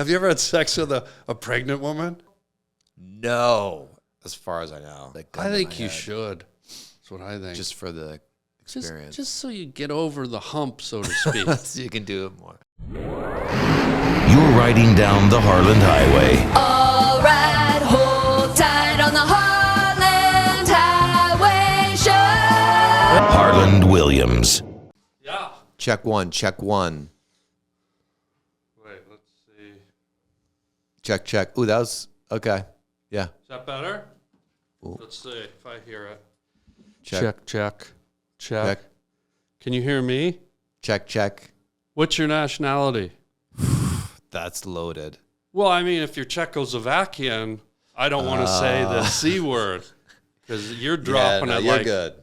Have you ever had sex with a pregnant woman? No, as far as I know. I think you should. That's what I think. Just for the experience. Just so you get over the hump, so to speak. So you can do it more. You're riding down the Harland Highway. All right, hold tight on the Harland Highway Show. Harland Williams. Yeah. Check one, check one. Wait, let's see. Check, check. Ooh, that was, okay. Yeah. Is that better? Ooh. Let's see if I hear it. Check. Check. Check. Can you hear me? Check, check. What's your nationality? That's loaded. Well, I mean, if you're Czechoslovakian, I don't want to say the C word because you're dropping it you're like. good.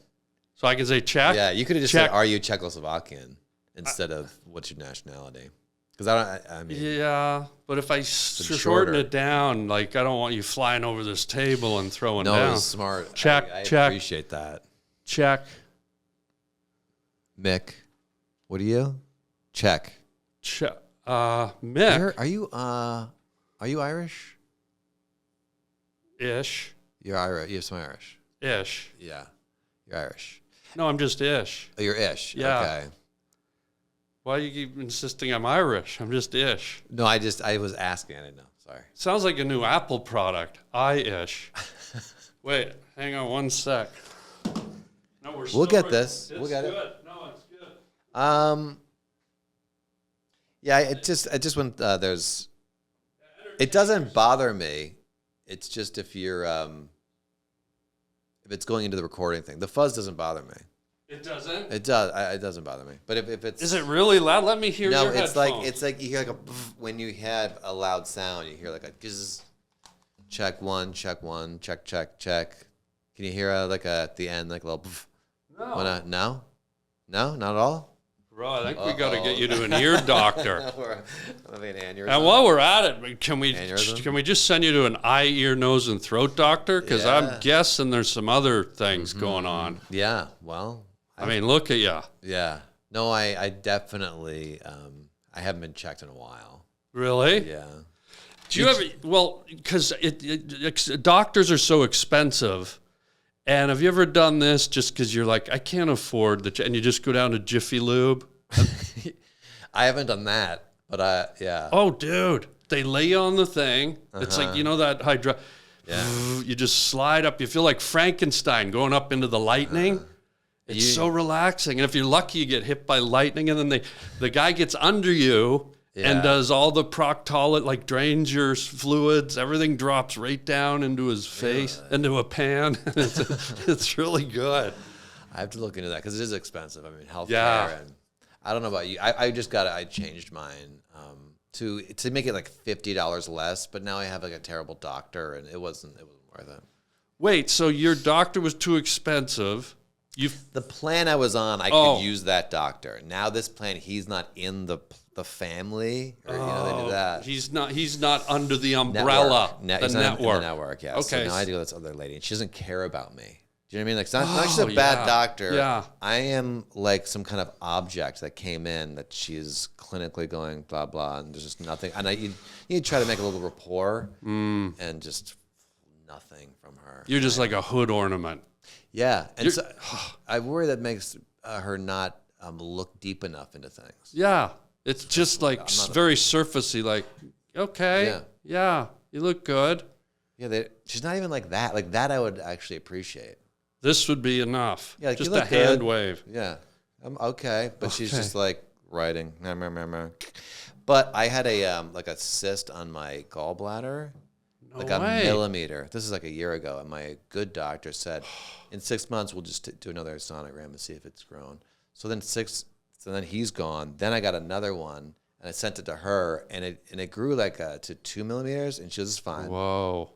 So I can say Czech? Yeah, you could have just Czech. said, are you Czechoslovakian? Instead of what's your nationality? Because I mean. Yeah, but if I shorter. shorten it down, like I don't want you flying over this table and throwing No, down. it's smart. Check, I check. appreciate that. Check. Mick, what are you? Check. Check. Mick. Are you Irish? Ish. You're Irish. You have some Irish. Ish. Yeah. You're Irish. No, I'm just ish. Oh, you're ish. Yeah. Okay. Why do you keep insisting I'm Irish? I'm just ish. No, I was asking. I didn't know. Sorry. Sounds like a new Apple product. I-ish. Wait, hang on one sec. No, We'll get this. It's We'll get good. it. No, it's good. Yeah, it just when there's, it doesn't bother me. It's just if you're, if it's going into the recording thing, the fuzz doesn't bother me. It doesn't? It does. It doesn't bother me. But if it's, Is it really loud? Let me hear your it's headphones. like you hear like a when you have a loud sound, you hear like a gizz. Check one, check one, check, check, check. Can you hear like at the end like a little? No. No, not at all. Bro, I think we got to get you to an ear doctor. I mean, And while we're at it, can we Aneurysm? just send you to an eye, ear, nose, and throat doctor? Because Yeah. I'm guessing there's some other things going on. Yeah, well, I mean, look at you. yeah. No, I definitely, I haven't been checked in a while. Really? Yeah. Do you ever? Well, because doctors are so expensive. And have you ever done this just because you're like, I can't afford and you just go down to Jiffy Lube? I haven't done that, but yeah. Oh, dude, they lay you on the thing. It's like, you know that Yeah. You just slide up. You feel like Frankenstein going up into the lightning. It's so relaxing. And if you're lucky, you get hit by lightning, and then the guy gets under you and does all the proctologist, like drains your fluids. Everything drops right down into his face, into a pan. It's really good. I have to look into that because it is expensive. I mean, healthcare. Yeah. And I don't know about you. I changed mine to make it like $50 less, but now I have like a terrible doctor, and it wasn't worth it. Wait, so your doctor was too expensive? The plan I was on, I could use that doctor. Now this plan, he's not in the family, or they do that. He's not under the umbrella. He's not in the network, yeah. Okay. So now I do this other lady, and she doesn't care about me. Do you know what I mean? Like, it's not just a bad doctor. Yeah. I am like some kind of object that came in that she's clinically going blah blah, and there's just nothing. And you try to make a little rapport, and just nothing from her. You're just like a hood ornament. Yeah, and so, I worry that makes her not look deep enough into things. Yeah, it's just like very surfacey. Like, okay, yeah, you look good. Yeah, she's not even like that. Like that, I would actually appreciate. This would be enough. Yeah, like, just you a look hand good. wave. Yeah, I'm okay, but she's just like writing. But I had a cyst on my gallbladder. No like way. a millimeter. This is like a year ago, and my good doctor said, in 6 months we'll just do another sonogram and see if it's grown. So then he's gone. Then I got another one, and I sent it to her, and it grew like to 2 millimeters, and she goes, "It's fine." Whoa.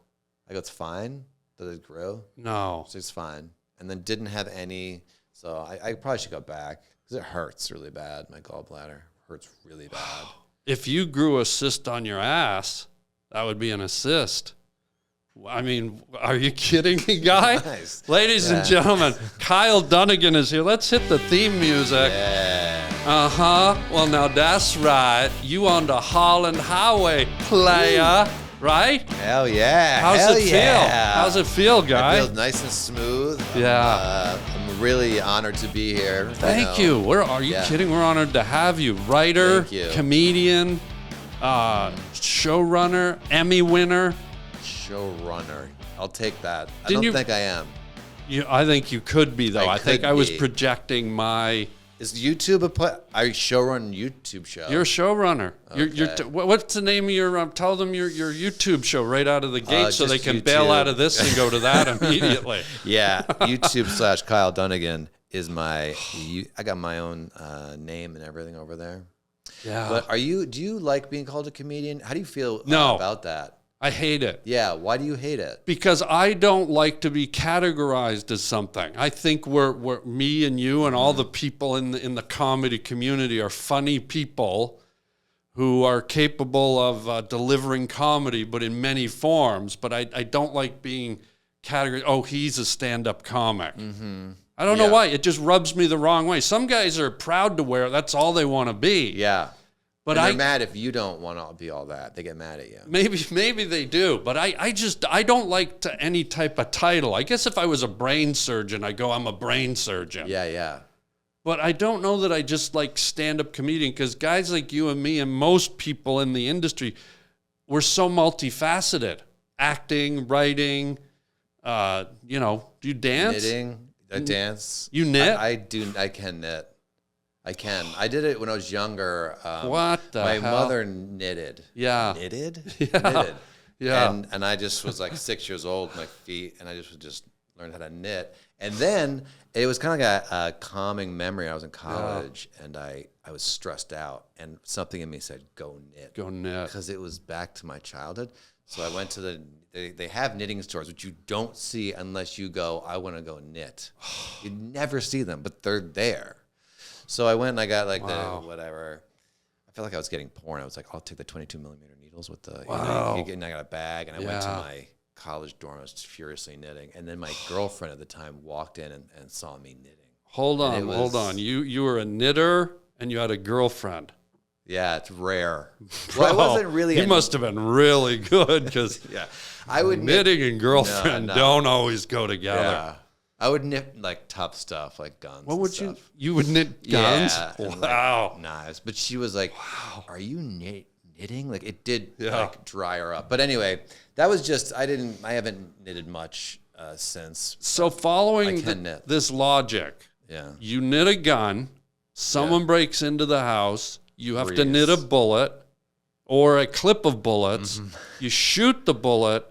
I go, "It's fine that it grew." No. So it's fine, and then didn't have any. So I probably should go back because it hurts really bad. My gallbladder hurts really bad. If you grew a cyst on your ass, that would be an assist. I mean, are you kidding me, guy? Nice. Ladies and gentlemen, Kyle Dunnigan is here. Let's hit the theme music. Yeah. Well, now that's right. You on the Harland Highway, player, right? Hell yeah. How's it feel? How's it feel, guy? It feels nice and smooth. Yeah. I'm really honored to be here. Thank you. Are you kidding? We're honored to have you. Writer, Thank you. comedian, showrunner, Emmy winner. Showrunner. I'll take that. I Didn't don't you- think I am. I think you could be, though. I think could I was be. projecting my... Is YouTube I showrun YouTube show? You're a showrunner. Okay. What's the name of your? Tell them your YouTube show right out of the gate, so they just can bail YouTube. out of this and go to that immediately. Yeah, YouTube / Kyle Dunnigan is my. I got my own name and everything over there. Yeah. But do you like being called a comedian? How do you feel No. about that? I hate it. Yeah. Why do you hate it? Because I don't like to be categorized as something. I think we're me and you and all the people in the comedy community are funny people who are capable of delivering comedy, but in many forms. But I don't like being categorized. Oh, he's a stand-up comic. Mm-hmm. I don't know why. It just rubs me the wrong way. Some guys are proud to wear it. That's all they want to be. Yeah. But and they're mad if you don't want to be all that. They get mad at you. Maybe they do, but I don't like any type of title. I guess if I was a brain surgeon, I go, I'm a brain surgeon. Yeah. But I don't know that I just like stand-up comedian, because guys like you and me and most people in the industry, we're so multifaceted. Acting, writing, do you dance? Knitting, I dance. You knit? I do. I can knit. I can. I did it when I was younger. What the My hell? mother knitted. Yeah. Knitted? Yeah. Knitted. Yeah. And I just was like 6 years old, my feet, and I just learned how to knit. And then it was kind of like a calming memory. I was in college, and I was stressed out, and something in me said, go knit. Go knit. Because it was back to my childhood. So I went to they have knitting stores, which you don't see unless you go, I want to go knit. You never see them, but they're there. So I went and I got like the whatever. I felt like I was getting porn. I was like, I'll take the 22 millimeter needles with the, and I got a bag, and I went to my college dorm. I was furiously knitting. And then my girlfriend at the time walked in and saw me knitting. Hold on. You were a knitter and you had a girlfriend. Yeah, it's rare. Well, I wasn't really. You must have been really good, because I would knitting and girlfriend don't always go together. Yeah. I would knit like tough stuff, like guns. What would stuff. you would knit guns? Yeah, and, Wow. like, knives. But she was like, "Are you knitting?" Like it did like dry her up. But anyway, that was just I haven't knitted much since. So following this logic, you knit a gun. Someone breaks into the house. You have to knit a bullet or a clip of bullets. Mm-hmm. You shoot the bullet.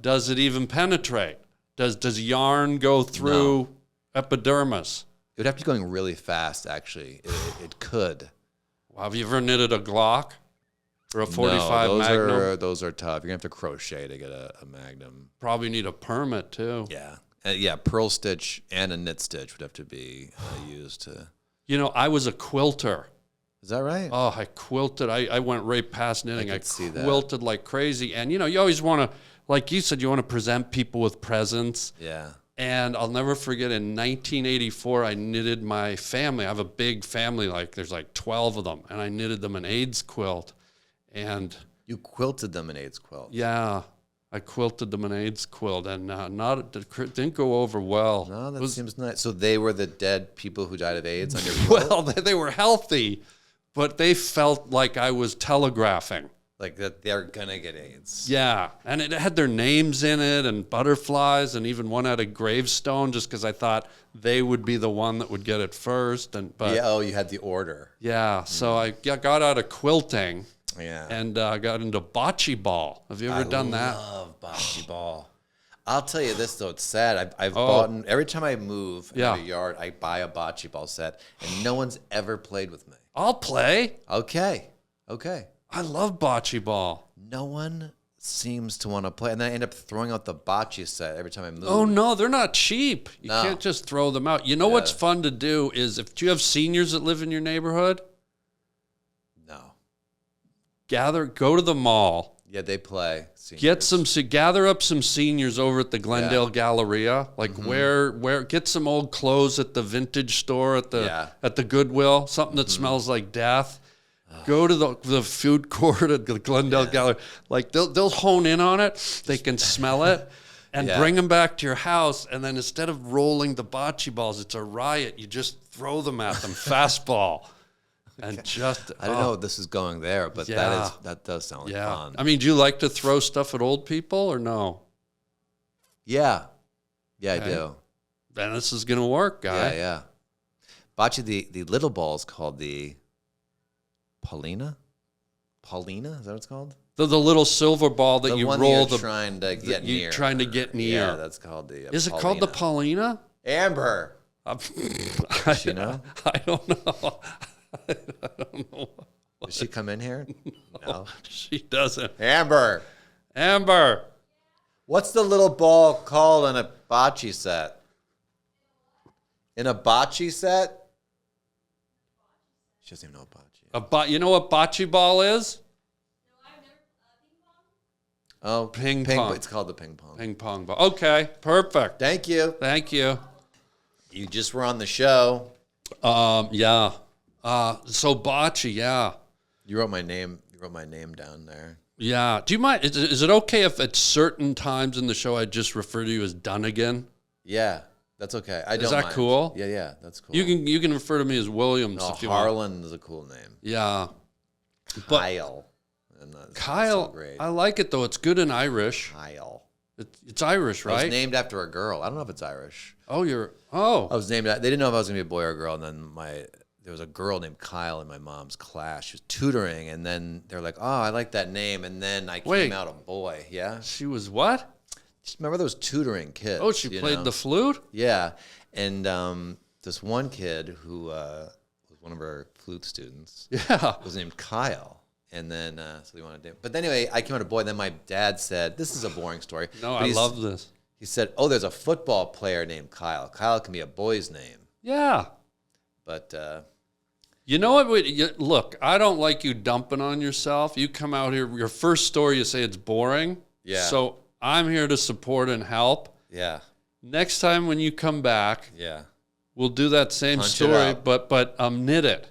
Does it even penetrate? Does yarn go through epidermis? It would have to be going really fast, actually. It could. Well, have you ever knitted a Glock or a 45 Magnum? Those are tough. You're going to have to crochet to get a Magnum. Probably need a permit, too. Yeah. Pearl stitch and a knit stitch would have to be used to... I was a quilter. Is that right? Oh, I quilted. I went right past knitting. I quilted like crazy. And, you always want to, like you said, you want to present people with presents. Yeah. And I'll never forget, in 1984, I knitted my family. I have a big family, there's 12 of them. And I knitted them an AIDS quilt. And you quilted them an AIDS quilt? Yeah. I quilted them an AIDS quilt, and didn't go over well. No, that seems nice. So they were the dead people who died of AIDS on your quilt? Well, they were healthy, but they felt like I was telegraphing. Like that they're going to get AIDS. Yeah, and it had their names in it and butterflies, and even one had a gravestone, just because I thought they would be the one that would get it first. You had the order. Yeah, so I got out of quilting. Yeah. And got into bocce ball. Have you ever done that? I love bocce ball. I'll tell you this, though. It's sad. I've bought... Every time I move in a yard, I buy a bocce ball set, and no one's ever played with me. I'll play. Okay. I love bocce ball. No one seems to want to play, and then I end up throwing out the bocce set every time I move. Oh, no, they're not cheap. You can't just throw them out. You know what's fun to do is, do you have seniors that live in your neighborhood? No. Go to the mall, Yeah, they play. Gather up some seniors over at the Glendale Galleria. Like get some old clothes at the vintage store at the Goodwill, something that smells like death. Go to the food court at the Glendale Galleria. Like they'll hone in on it. They can smell it. And bring them back to your house, and then instead of rolling the bocce balls, it's a riot. You just throw them at them, fastball, and just. I don't know if this is going there, but that does sound like fun. I mean, do you like to throw stuff at old people or no? Yeah, I do. Then this is gonna work, guy. Yeah. Bocce, the little ball is called the Paulina. Paulina, is that what it's called? The little silver ball that you roll. Trying to get near. Trying to get near. Yeah, that's called the. Is it called the Paulina? Amber. Does she know? I don't know. I don't know. Does she come in here? No, she doesn't. Amber. What's the little ball called in a bocce set? In a bocce set? She doesn't even know what bocce is. You know what bocce ball is? Oh, ping pong. It's called the ping pong. Ping pong ball. Okay, perfect. Thank you. You just were on the show. Yeah. So bocce, yeah. You wrote my name down there. Yeah. Do you mind? Is it okay if at certain times in the show I just refer to you as Dunnigan? Yeah, that's okay. Is that cool? Yeah, that's cool. You can refer to me as Williams if you want. Harland is a cool name. Yeah. Kyle, I like it though. It's good in Irish. Kyle. It's Irish, right? I was named after a girl. I don't know if it's Irish. I was named. They didn't know if I was gonna be a boy or a girl, and then there was a girl named Kyle in my mom's class. She was tutoring, and then they're like, "Oh, I like that name," and then I came out a boy. Yeah. She was what? Remember those tutoring kids? Oh, she played the flute. Yeah, and this one kid who was one of her flute students. Yeah, was named Kyle. And then, so they wanted to do. But anyway, I came out a boy. And then my dad said, "This is a boring story." No, I love this. He said, "Oh, there's a football player named Kyle. Kyle can be a boy's name." Yeah. But you know what? Look, I don't like you dumping on yourself. You come out here. Your first story, you say it's boring. Yeah. So I'm here to support and help. Yeah. Next time when you come back, yeah, we'll do that same story, but knit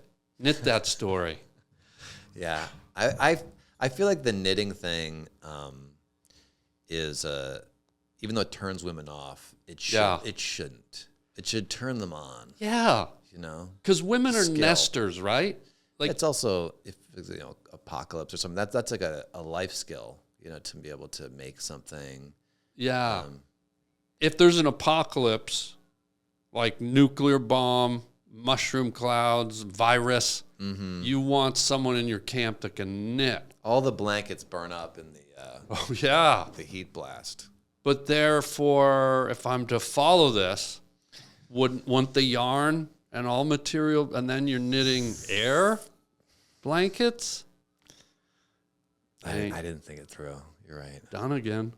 that story. Yeah. I feel like the knitting thing is even though it turns women off, it shouldn't. It should turn them on. Yeah, you know, because women are nesters, right? Like it's also if apocalypse or something. That's like a life skill, to be able to make something. Yeah, if there's an apocalypse, like nuclear bomb, mushroom clouds, virus. Mm-hmm. You want someone in your camp that can knit. All the blankets burn up in the heat blast. But therefore, if I'm to follow this, wouldn't the yarn and all material, and then you're knitting air blankets? I didn't think it through. You're right. Dunnigan.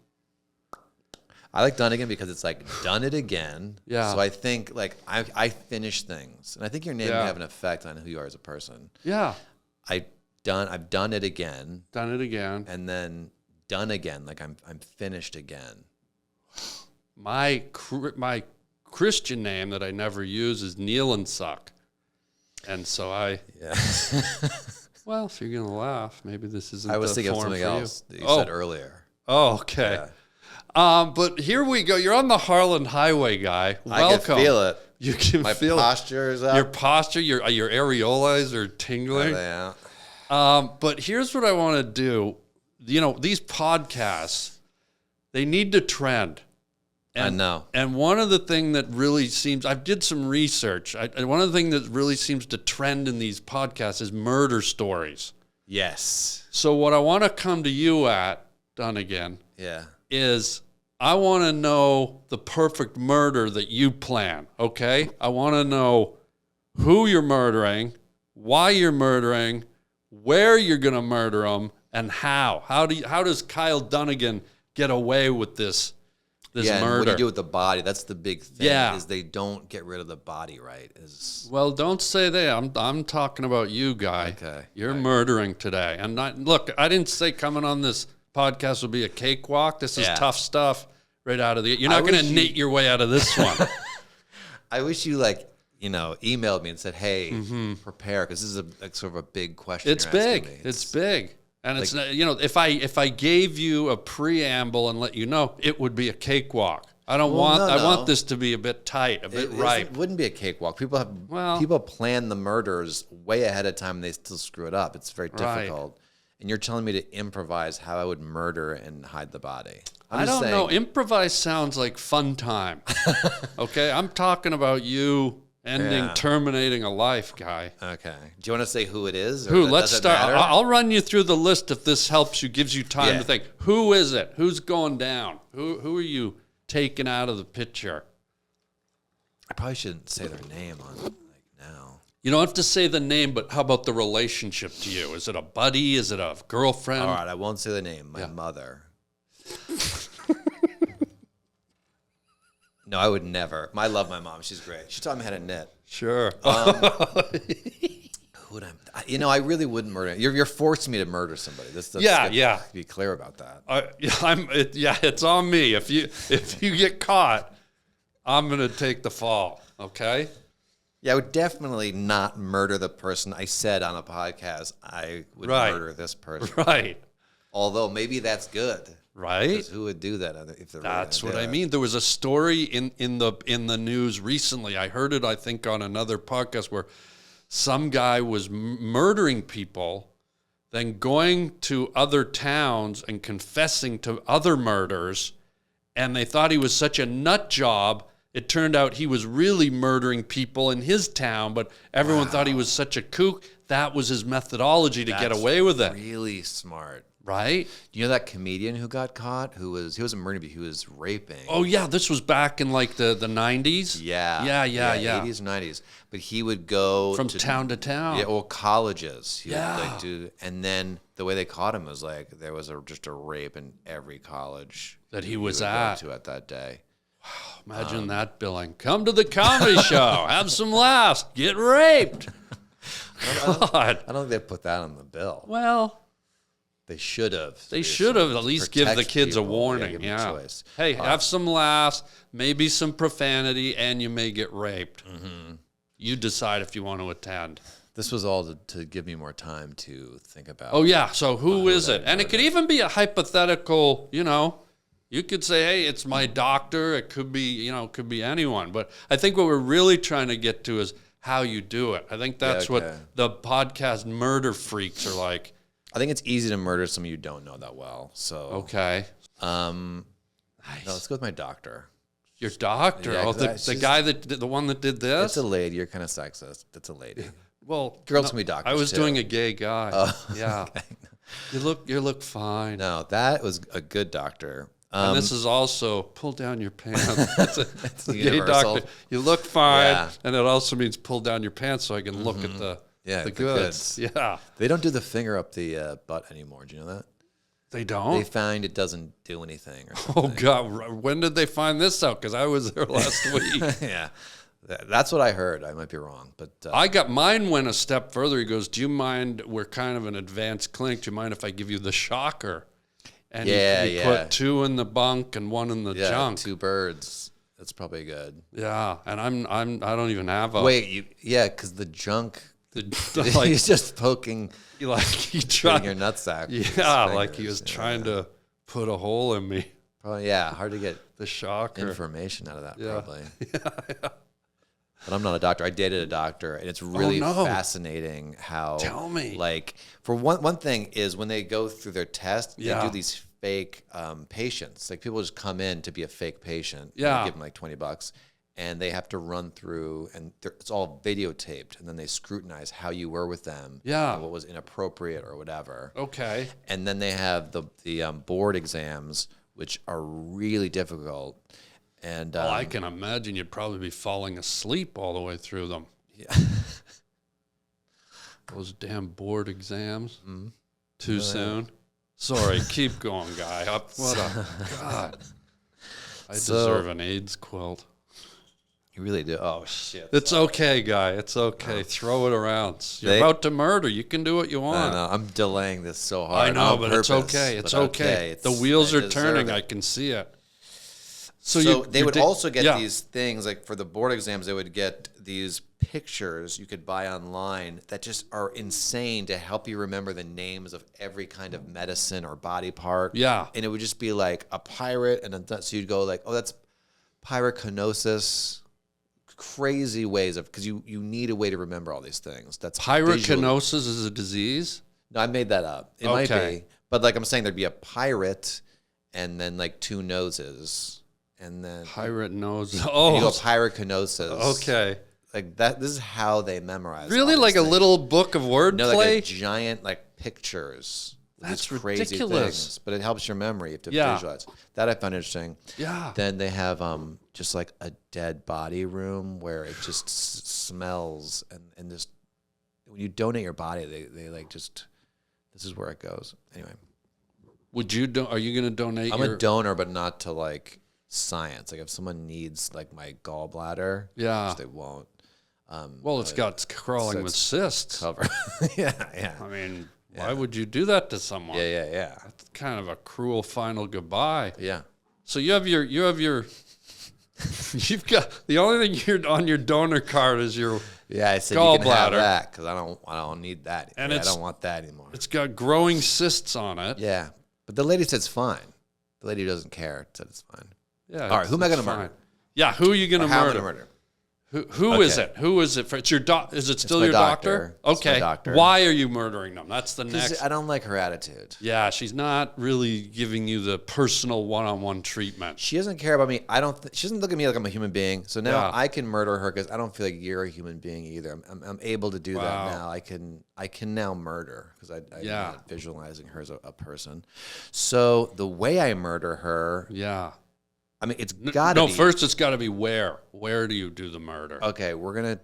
I like Dunnigan because it's like done it again. Yeah. So I think like I finish things, and I think your name can have an effect on who you are as a person. Yeah. I've done it again. Done it again. And then done again. Like I'm finished again. My Christian name that I never use is Kneel and Suck, and so Yeah. Well, if you're gonna laugh, maybe this isn't. I was thinking of something else that you said earlier. Oh, okay. Yeah. But here we go. You're on the Harland Highway, guy. Welcome. I can feel it. You can feel my posture is up. Your posture, your areolas are tingling. Yeah. But here's what I want to do. These podcasts, they need to trend. I know. And one of the things that really seems, I did some research. One of the things that really seems to trend in these podcasts is murder stories. Yes. So what I want to come to you at, Dunnigan. Yeah. Is I want to know the perfect murder that you plan, okay? I want to know who you're murdering, why you're murdering, where you're going to murder them, and how. How does Kyle Dunnigan get away with this murder? And what do you do with the body? That's the big thing. Yeah. Is they don't get rid of the body right. Well, don't say that. I'm talking about you, guy. Okay. You're murdering today. I didn't say coming on this podcast will be a cakewalk. This is Yeah. tough stuff right out of the. You're not going to knit your way out of this one. I wish you emailed me and said, "Hey, prepare," because this is a sort of a big question. It's you're asking big. me. It's big. And it's not, if I gave you a preamble and let you know, it would be a cakewalk. I don't want. I want this to be a bit tight, a bit ripe. It wouldn't be a cakewalk. People plan the murders way ahead of time. And they still screw it up. It's very difficult. And you're telling me to improvise how I would murder and hide the body. I don't know. Improvise sounds like fun time. Okay, I'm talking about you terminating a life, guy. Okay. Do you want to say who it is? Who? Let's start. I'll run you through the list if this helps you, gives you time to think. Who is it? Who's going down? Who are you taking out of the picture? I probably shouldn't say their name on now. You don't have to say the name, but how about the relationship to you? Is it a buddy? Is it a girlfriend? All right, I won't say the name. My mother. No, I would never. I love my mom. She's great. She taught me how to knit. Sure. Who would I really wouldn't murder. You're forcing me to murder somebody. Be clear about that. It's on me. If you get caught, I'm gonna take the fall. Okay. Yeah, I would definitely not murder the person I said on a podcast I would murder this person. Right. Although maybe that's good. Right. Because who would do that if they're That's what I mean. There was a story in the news recently. I heard it, I think, on another podcast where some guy was murdering people, then going to other towns and confessing to other murders, and they thought he was such a nut job. It turned out he was really murdering people in his town, but everyone thought he was such a kook. That was his methodology to get away with it. Really smart. Right? You know that comedian who got caught? He wasn't murdering, he was raping. Oh, yeah. This was back in like the 90s? Yeah. Yeah. 80s and 90s. But he would go from town to town. Yeah, or colleges. He would and then the way they caught him was like there was just a rape in every college that he was at that day. Wow, imagine that billing. Come to the comedy show. Have some laughs. Get raped. I don't think they put that on the bill. Well, they should have. They should have at least give the kids a warning. Yeah. Choice. Hey, have some laughs, maybe some profanity, and you may get raped. Mm-hmm. You decide if you want to attend. This was all to give me more time to think about. Oh, yeah. So who is it? And it could even be a hypothetical, You could say, hey, it's my doctor. It could be, it could be anyone. But I think what we're really trying to get to is how you do it. I think that's what the podcast murder freaks are like. I think it's easy to murder someone you don't know that well. So okay, nice. No, let's go with my doctor. Your doctor? Yeah, the guy the one that did this? It's a lady. You're kind of sexist. It's a lady. Well, girls can be doctors. I was doing a gay guy. Oh, yeah. Okay. You look fine. No, that was a good doctor. And this is also pull down your pants. It's a gay doctor. You look fine, and it also means pull down your pants so I can look at the goods. Yeah. They don't do the finger up the butt anymore. Do you know that? They don't? They find it doesn't do anything. Oh, God. When did they find this out? Because I was there last week. Yeah. That's what I heard. I might be wrong. But mine went a step further. He goes, do you mind, we're kind of an advanced clinic. Do you mind if I give you the shocker? And you put 2 in the bunk and 1 in the junk. 2 birds. That's probably good. Yeah. And I don't even have a... Wait, because the junk... he's just poking... You tried your nutsack. Yeah, like he was trying to put a hole in me. Probably, hard to get the shocker information out of that, probably. Yeah. But I'm not a doctor. I dated a doctor, and it's really fascinating how... Tell me. Like, for one thing is when they go through their test, they do these fake patients. Like, people just come in to be a fake patient. Yeah. And give them like $20. And they have to run through, and it's all videotaped, and then they scrutinize how you were with them, what was inappropriate or whatever. Okay. And then they have the board exams, which are really difficult. And I can imagine you'd probably be falling asleep all the way through them. Yeah. Those damn board exams. Mm-hmm. Too soon. Sorry, keep going, guy. What a God. I deserve an AIDS quilt. You really do. Oh shit! It's okay, guy. It's okay. Throw it around. You're about to murder. You can do what you want. I know. I'm delaying this so hard. I know, but it's okay. It's okay. The wheels are turning. I can see it. So they would also get these things, like for the board exams, they would get these pictures you could buy online that just are insane to help you remember the names of every kind of medicine or body part. Yeah. And it would just be like a pirate, and so you'd go like, oh, that's pyracanosis. Crazy ways of, because you need a way to remember all these things. That's pyracanosis is a disease? No, I made that up. It might be. But like I'm saying, there'd be a pirate and then like two noses. And then pirate nose. Oh, you go pyracanosis. Okay. Like that. This is how they memorize. Really, like a little book of wordplay? No, like a giant like pictures. That's crazy ridiculous. Things, but it helps your memory. You have to visualize. That I found interesting. Yeah. Then they have just like a dead body room where it just smells and just when you donate your body, they like just this is where it goes. Anyway. Would you are you going to donate? I'm a donor, but not to like science. Like if someone needs like my gallbladder, which they won't. Well, it's got crawling with cysts. Cover. yeah. I mean, why would you do that to someone? Yeah. That's kind of a cruel final goodbye. Yeah. So you have your you've got the only thing you're on your donor card is your I said gallbladder. You can have that because I don't need that. And I don't want that anymore. It's got growing cysts on it. Yeah, but the lady said it's fine. The lady who doesn't care said it's fine. Yeah. All right, who am I going to murder? Yeah, who are you going to murder? How am I going to murder? Who is it? Who is it for? It's your Is it still your doctor? Okay. It's my doctor. Why are you murdering them? That's the next. I don't like her attitude. Yeah, she's not really giving you the personal one-on-one treatment. She doesn't care about me. She doesn't look at me like I'm a human being. So now I can murder her because I don't feel like you're a human being either. I'm able to do that now. I can now murder because I'm not visualizing her as a person. So the way I murder her. Yeah. I mean, it's got to be. No, first it's got to be where. Where do you do the murder? Okay, we're going to.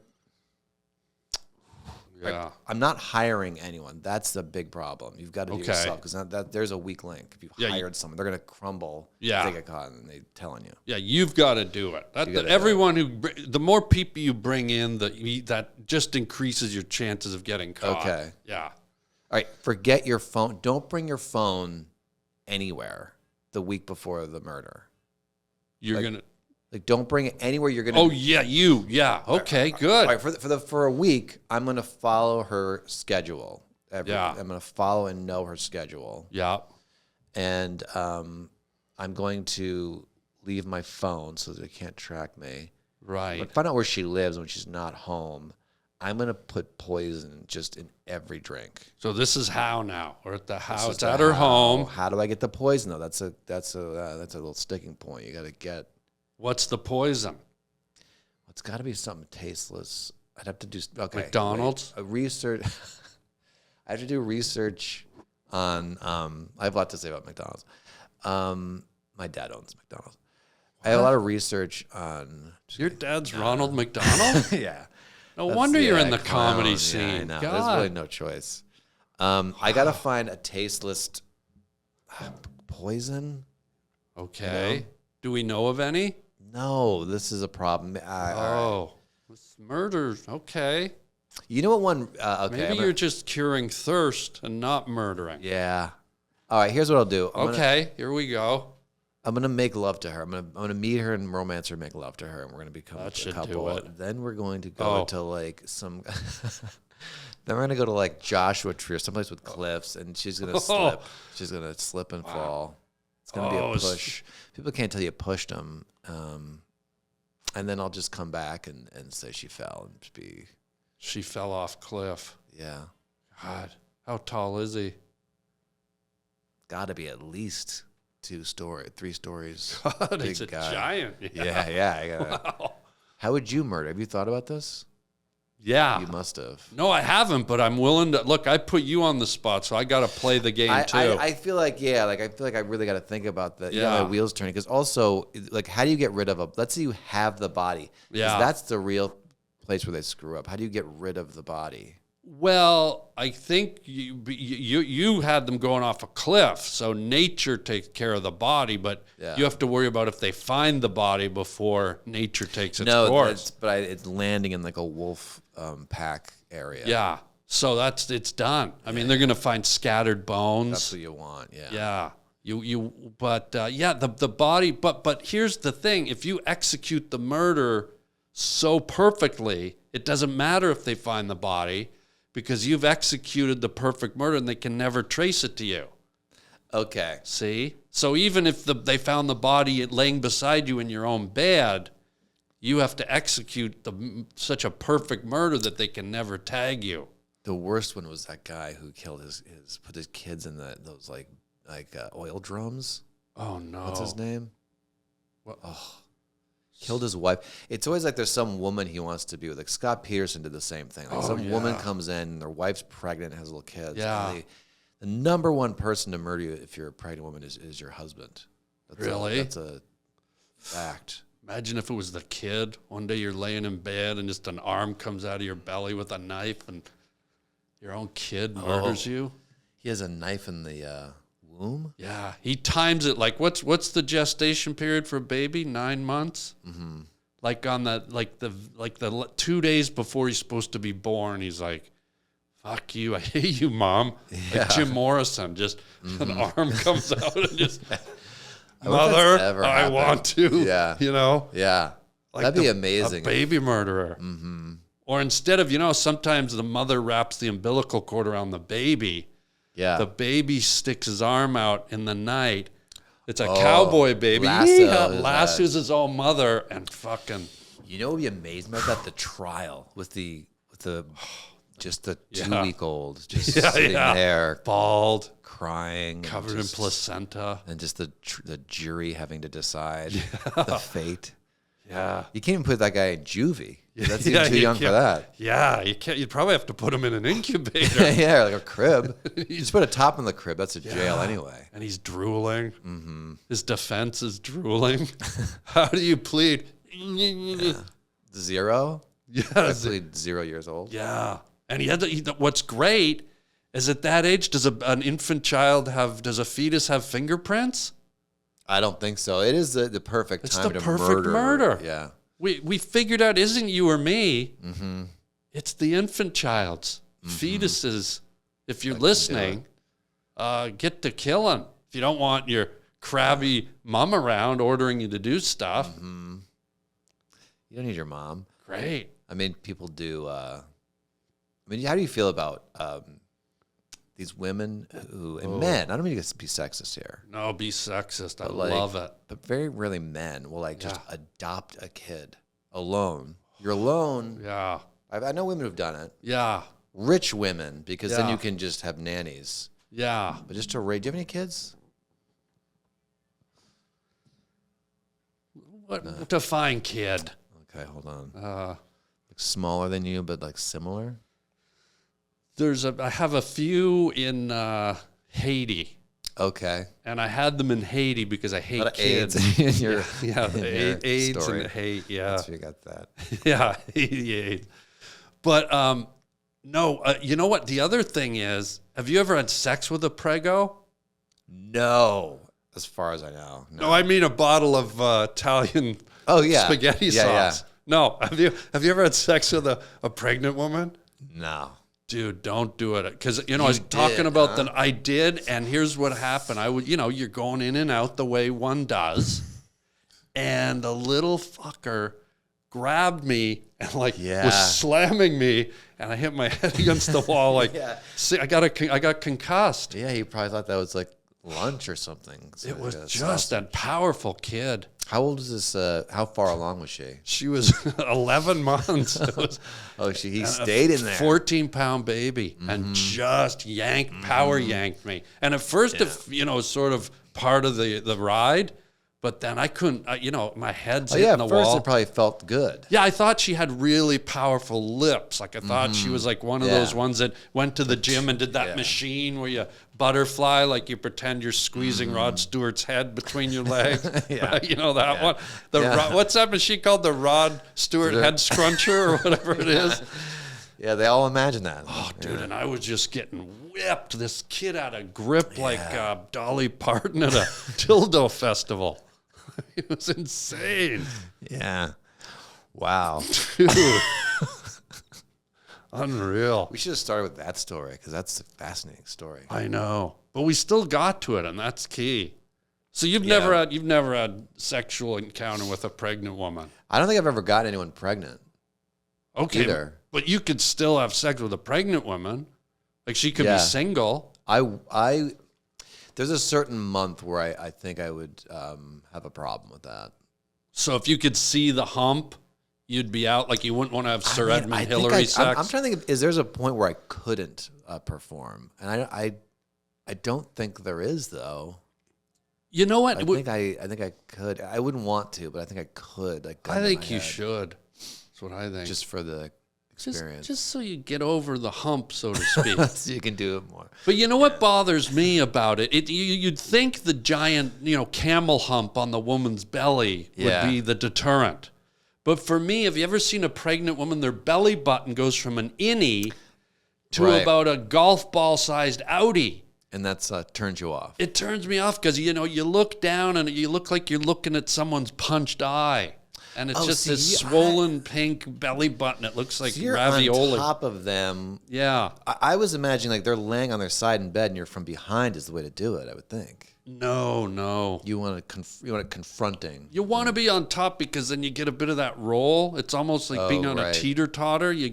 Yeah. I'm not hiring anyone. That's the big problem. You've got to do it yourself because there's a weak link. If you hired someone, they're going to crumble. Yeah. If they get caught and they're telling you. Yeah, you've got to do it. The more people you bring in, that just increases your chances of getting caught. Okay. Yeah. All right, forget your phone. Don't bring your phone anywhere the week before the murder. You're going to. Like, don't bring it anywhere you're going to. Oh, yeah, you. Yeah. Okay, good. All right, for a week, I'm going to follow her schedule. I'm going to follow and know her schedule. Yeah. And I'm going to leave my phone so that they can't track me. Right. But find out where she lives when she's not home. I'm going to put poison just in every drink. So this is how now? We're at the house. It's at her home. How do I get the poison, though? That's a little sticking point. You got to get. What's the poison? It's got to be something tasteless. I'd have to do McDonald's. A research. I have to do research on. I have a lot to say about McDonald's. My dad owns McDonald's. I have a lot of research on. Your dad's Ronald McDonald? Yeah. No wonder you're in the comedy scene. Yeah, I know. God. There's really no choice. I got to find a tasteless poison. Okay. You know? Do we know of any? No, this is a problem. This murder. Okay. You know what one? Maybe you're just curing thirst and not murdering. Yeah. All right. Here's what I'll do. Here we go. I'm gonna make love to her. I'm gonna meet her and romance her, make love to her, and we're gonna become a couple. Do it. Then we're going to go to like some. Then we're gonna go to like Joshua Tree or someplace with cliffs, and she's gonna slip. She's gonna slip and fall. It's gonna be a push. People can't tell you pushed them. And then I'll just come back and say she fell and be. She fell off cliff. Yeah. God, how tall is he? Got to be at least 3 stories. God, he's a giant. Yeah. Wow. How would you murder? Have you thought about this? Yeah. You must have. No, I haven't, but I'm willing to. Look, I put you on the spot, so I got to play the game too. I feel like, I really got to think about that. Yeah. My wheels turning. Because also, like, how do you get rid of let's say you have the body. Yeah. That's the real place where they screw up. How do you get rid of the body? Well, I think you had them going off a cliff, so nature takes care of the body, but you have to worry about if they find the body before nature takes its course. But it's landing in like a wolf pack area. Yeah, so it's done. I mean, they're going to find scattered bones. That's what you want. Yeah. Yeah. The body. But here's the thing: if you execute the murder so perfectly, it doesn't matter if they find the body, because you've executed the perfect murder and they can never trace it to you. Okay. See? So even if they found the body laying beside you in your own bed, you have to execute such a perfect murder that they can never tag you. The worst one was that guy who killed put his kids in those oil drums. Oh no. What's his name? What? Oh. Killed his wife. It's always like there's some woman he wants to be with. Like Scott Peterson did the same thing. Like some woman comes in, their wife's pregnant, has little kids. Yeah. And the number one person to murder you if you're a pregnant woman is your husband. That's a fact. Imagine if it was the kid. One day you're laying in bed and just an arm comes out of your belly with a knife and your own kid murders you. He has a knife in the womb? Yeah, he times it like what's the gestation period for a baby? 9 months. Mm-hmm. Like on the 2 days before he's supposed to be born, he's like, "Fuck you, I hate you, Mom." Yeah. Like Jim Morrison, just an arm comes out and just, "Mother, I want to." Yeah, you know. Yeah, like that'd be amazing. A baby murderer. Mm-hmm. Or instead of sometimes the mother wraps the umbilical cord around the baby. Yeah. The baby sticks his arm out in the night. It's a cowboy baby. Lassos his own mother and fucking. You know what would be amazing about that? The trial with the 2-week-old just sitting there, bald, crying, covered in placenta, and just the jury having to decide the fate. Yeah, you can't even put that guy in juvie. That's even too young for that. Yeah, you can't. You'd probably have to put him in an incubator. Yeah, like a crib. You just put a top in the crib. That's a jail anyway. And he's drooling. Mm-hmm. His defense is drooling. How do you plead? 0? Yeah, I plead 0 years old. Yeah, and what's great is at that age, does an infant child does a fetus have fingerprints? I don't think so. It is the perfect time to murder. It's the perfect murder. Yeah. We figured out, isn't you or me, it's the infant child's. Fetuses, if you're listening, get to killing. If you don't want your crabby mom around ordering you to do stuff. You don't need your mom. Great. I mean, people do. How do you feel about these women and men? I don't mean to be sexist here. No, be sexist. I love it. But very rarely men will just adopt a kid alone. You're alone. Yeah. I know women who've done it. Yeah. Rich women, because then you can just have nannies. Yeah. But just to raise, do you have any kids? What define kid? Okay, hold on. Like smaller than you, but like similar? I have a few in Haiti. Okay. And I had them in Haiti because I hate kids. AIDS in your, AIDS story. and hate, yeah. So you got that. Yeah, AIDS. But no, you know what? The other thing is, have you ever had sex with a prego? No, as far as I know. No, I mean a bottle of Italian spaghetti sauce. Yeah. No, have you ever had sex with a pregnant woman? No. Dude, don't do it. Because, I was talking about that. I did, and here's what happened. I would, you're going in and out the way one does. And the little fucker grabbed me and, was slamming me. And I hit my head against the wall. See, I got concussed. Yeah, he probably thought that was like lunch or something. It was just a powerful kid. How old is this? How far along was she? She was 11 months. He stayed in there. 14-pound baby and just power yanked me. And at first, it was sort of part of the ride, but then I couldn't, my head's hitting the wall. At first it probably felt good. Yeah, I thought she had really powerful lips. I thought she was like one of those ones that went to the gym and did that machine where you butterfly, like you pretend you're squeezing Rod Stewart's head between your legs. That one. What's that machine called? The Rod Stewart head scruncher or whatever it is. Yeah, they all imagine that. Oh, dude, and I was just getting whipped. This kid had a grip like Dolly Parton at a dildo festival. It was insane. Yeah. Wow. Dude. Unreal. We should have started with that story because that's a fascinating story. I know. But we still got to it, and that's key. So you've never had sexual encounter with a pregnant woman. I don't think I've ever gotten anyone pregnant. Okay. Either. But you could still have sex with a pregnant woman. Like she could be single. There's a certain month where I think I would have a problem with that. So if you could see the hump, you'd be out. Like you wouldn't want to have Sir Edmund Hillary sex. I'm trying to think is there's a point where I couldn't perform, and I don't think there is though. You know what? I think I could. I wouldn't want to, but I think I could. Like I think you should. That's what I think. Just for the experience. Just so you get over the hump, so to speak. So you can do it more. But you know what bothers me about it? You'd think the giant, camel hump on the woman's belly would be the deterrent. But for me, have you ever seen a pregnant woman? Their belly button goes from an innie to about a golf ball sized outie. And that's turns you off. It turns me off because, you look down and you look like you're looking at someone's punched eye. And it's this swollen pink belly button. It looks like you're ravioli. On top of them. Yeah. I was imagining like they're laying on their side in bed and you're from behind is the way to do it, I would think. No. You want it confronting. You want to be on top because then you get a bit of that roll. It's almost like being on a teeter-totter. You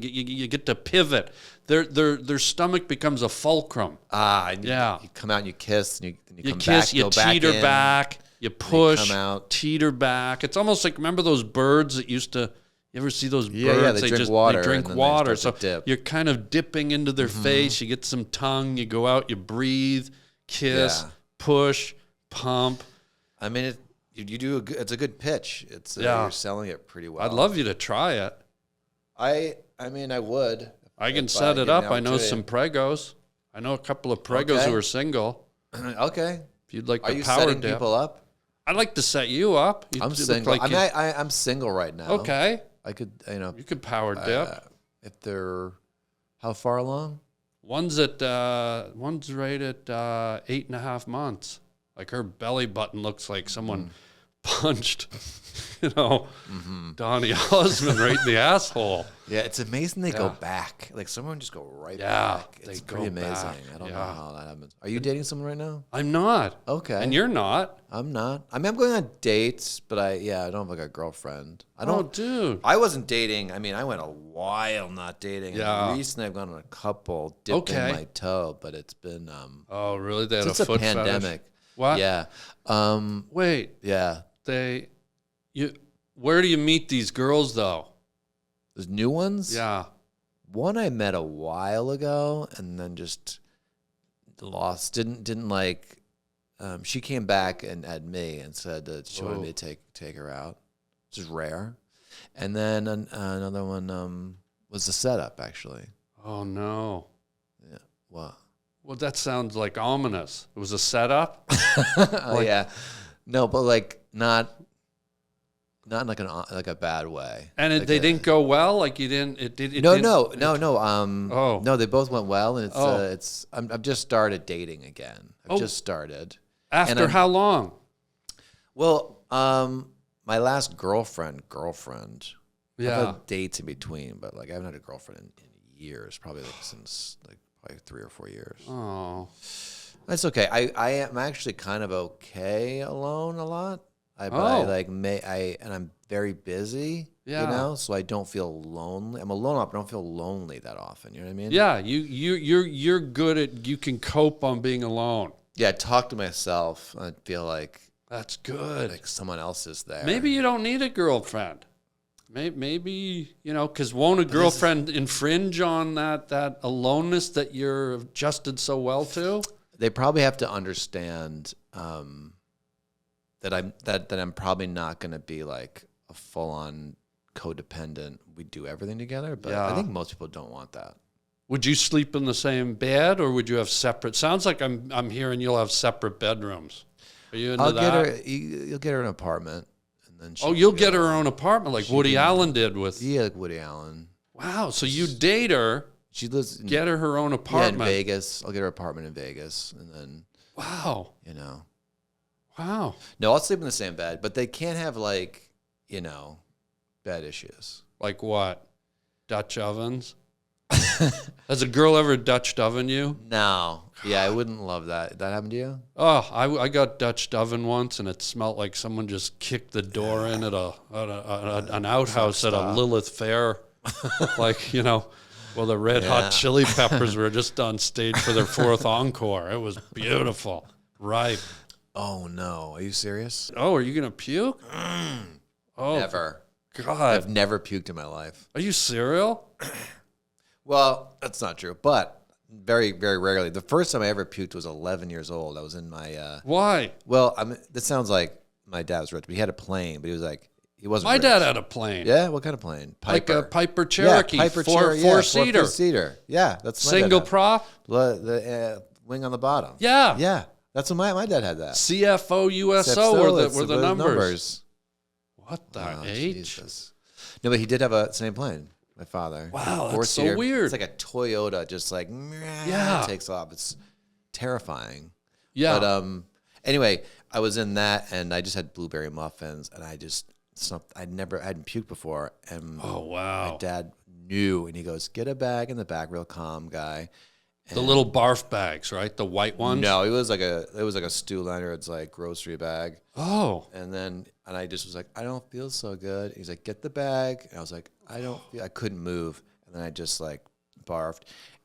get to pivot. Their stomach becomes a fulcrum. You come out and you kiss and you come kiss, back. you teeter back, you push, come out. teeter back. It's almost like, remember those birds that used to, you ever see those birds? Yeah, they drink water. They drink and then water. they So dip. you're kind of dipping into their face. You get some tongue. You go out, you breathe, kiss, push, pump. I mean, you do it's a good pitch. It's you're selling it pretty well. I'd love you to try it. I mean, I would. I can set it up. I know some pregos. I know a couple of pregos who are single. Okay. If you'd like to Are you power setting dip. People up? I'd like to set you up. I'm single. I'm single right now. Okay. I could, You could power dip. If they're, how far along? One's right at 8.5 months. Like her belly button looks like someone punched, Donnie Osmond right in the asshole. Yeah, it's amazing they go back. Like someone just go right back. It's pretty amazing. Back. I don't know how that happens. Are you dating someone right now? I'm not. Okay. And you're not. I'm not. I mean, I'm going on dates, but I don't have like a girlfriend. Dude. I wasn't dating. I mean, I went a while not dating. Yeah. And recently I've gone on a couple, dipping my toe, but it's been Oh, really? They had since a foot the pandemic. fetish? What? Yeah. Wait. Yeah. Where do you meet these girls though? There's new ones? Yeah. One I met a while ago and then just lost. Didn't like. She came back and at me and said that she wanted me to take her out, which is rare. And then another one was the setup actually. Oh no. Yeah. What? Well, that sounds like ominous. It was a setup. Yeah. No, but like not in like a bad way. And like they didn't go well. Like you didn't. No. No, they both went well, and I've just started dating again. I've just started. After how long? Well, my last girlfriend. Yeah. I've had dates in between, but like I haven't had a girlfriend in years. Probably like since like probably 3 or 4 years. Oh, that's okay. I am actually kind of okay alone a lot. And I'm very busy. Yeah. So I don't feel lonely. I'm alone, but I don't feel lonely that often. You know what I mean? Yeah, you're good at, you can cope on being alone. Yeah, I talk to myself. I feel like that's good. Like someone else is there. Maybe you don't need a girlfriend. Maybe because won't a girlfriend infringe on that aloneness that you're adjusted so well to? They probably have to understand that I'm probably not going to be like a full-on codependent. We do everything together, but I think most people don't want that. Would you sleep in the same bed, or would you have separate? Sounds like I'm hearing you'll have separate bedrooms. Are you into that? You'll get her an apartment, and then you'll get her own apartment, like Woody Allen did with. Yeah, like Woody Allen. Wow. So you date her, She lives in, get her own in apartment. Vegas. I'll get her apartment in Vegas, and then Wow. you know. Wow. No, I'll sleep in the same bed, but they can't have like bed issues. Like what? Dutch ovens? Has a girl ever Dutch oven you? No. Yeah, I wouldn't love that. That happened to you? Oh, I got Dutch oven once, and it smelled like someone just kicked the door in at an outhouse at a Lilith fair, like well, the Red Hot Chili Peppers were just on stage for their 4th encore. It was beautiful, right? Oh no, are you serious? Oh, are you gonna puke? Oh, Never. God, I've never puked in my life. are you serial? Well, that's not true, but very, very rarely. The first time I ever puked was 11 years old. I was in my. Why? Well, this sounds like my dad was rich, but he had a plane, but he wasn't. My rich. dad had a plane. Yeah, what kind of plane? Piper. Like a Piper Cherokee, Yeah, Piper four-seater. Four-seater. Yeah, that's my dad Single had. prop. The wing on the bottom. Yeah. Yeah, that's what my dad had that. CFO USO were the numbers. What the H? Jesus. No, but he did have a same plane. My father. Wow, that's so Four-seater. weird. It's like a Toyota, just like takes off. It's terrifying. Yeah. But anyway, I was in that, and I just had blueberry muffins, and I hadn't puked before, and Oh, wow. my dad knew, and he goes, "Get a bag in the back," real calm guy. The little barf bags, right? The white ones? No, it was like a Stu Leonard's like grocery bag. Oh. And I just was like, I don't feel so good. He's like, get the bag. And I was like, I couldn't move. And then I just like barfed.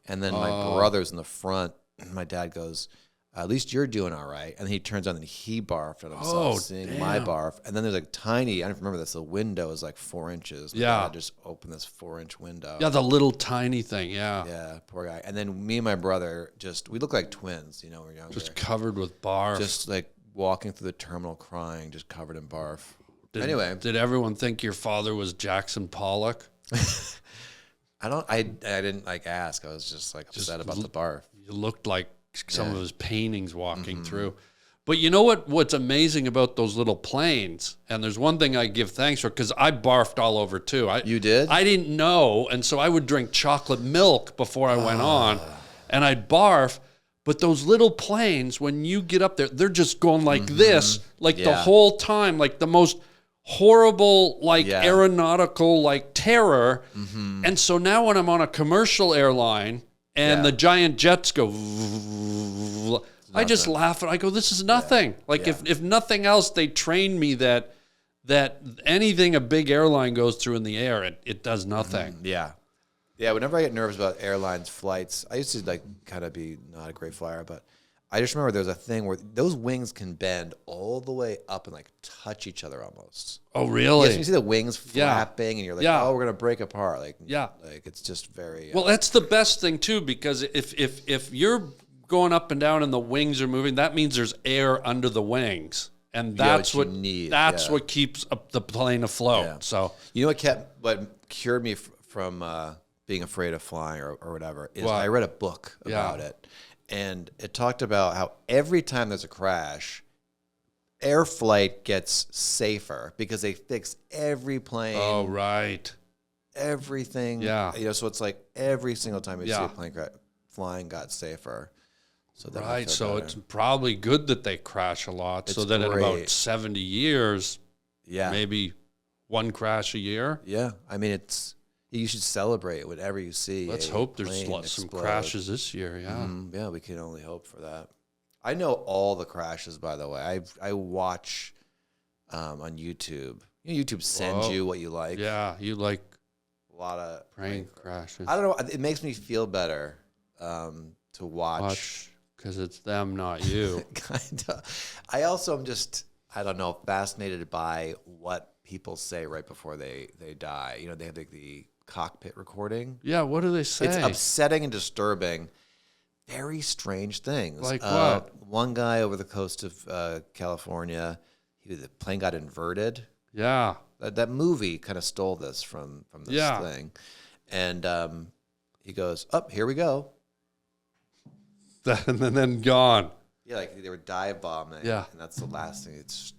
And then my brother's in the front. And my dad goes, at least you're doing all right. And he turns on and he barfed on himself, seeing my barf. And then there's like tiny, I don't remember this, the window is like 4 inches. My dad just opened this 4-inch window. Yeah, the little tiny thing, yeah. Yeah, poor guy. And then me and my brother we look like twins, when we're younger. Just covered with barf. Just like walking through the terminal crying, just covered in barf. Anyway. Did everyone think your father was Jackson Pollock? I didn't like ask. I was just like upset about the barf. You looked like some of his paintings walking through. But you know what's amazing about those little planes? And there's one thing I give thanks for, because I barfed all over too. You did? I didn't know, and so I would drink chocolate milk before I went on, and I'd barf. But those little planes, when you get up there, they're just going like this, like the whole time, like the most horrible, like aeronautical, like terror. And so now when I'm on a commercial airline and the giant jets go, I just laugh and I go, this is nothing. Like if nothing else, they trained me that anything a big airline goes through in the air, it does nothing. Yeah. Yeah, whenever I get nervous about airlines, flights, I used to like kind of be not a great flyer, but I just remember there was a thing where those wings can bend all the way up and like touch each other almost. Oh, really? Yes, you see the wings flapping and you're like, oh, we're going to break apart. Like, like it's just very... Well, that's the best thing too, because if you're going up and down and the wings are moving, that means there's air under the wings. And that's what what keeps up the plane afloat. Yeah. So you know what cured me from being afraid of flying or whatever is I read a book about it, and it talked about how every time there's a crash, air flight gets safer because they fix every plane. Oh, right. Everything. Yeah. So it's like every single time you see a plane flying got safer. So right. So it's probably good that they crash a lot, so that in about 70 years, maybe one crash a year. Yeah. I mean, you should celebrate whatever you see. Let's hope there's some crashes this year. Yeah. Yeah, we can only hope for that. I know all the crashes, by the way. I watch on YouTube. YouTube sends you what you like. Yeah, you like a lot of plane crashes. I don't know. It makes me feel better to watch. Because it's them, not you. Kind of. I also am just, I don't know, fascinated by what people say right before they die. They have the cockpit recording. Yeah, what do they say? It's upsetting and disturbing. Very strange things. Like what? One guy over the coast of California, the plane got inverted. Yeah. That movie kind of stole this from this thing. And he goes, here we go. And then gone. Yeah, like they were dive bombing. Yeah. And that's the last thing. It's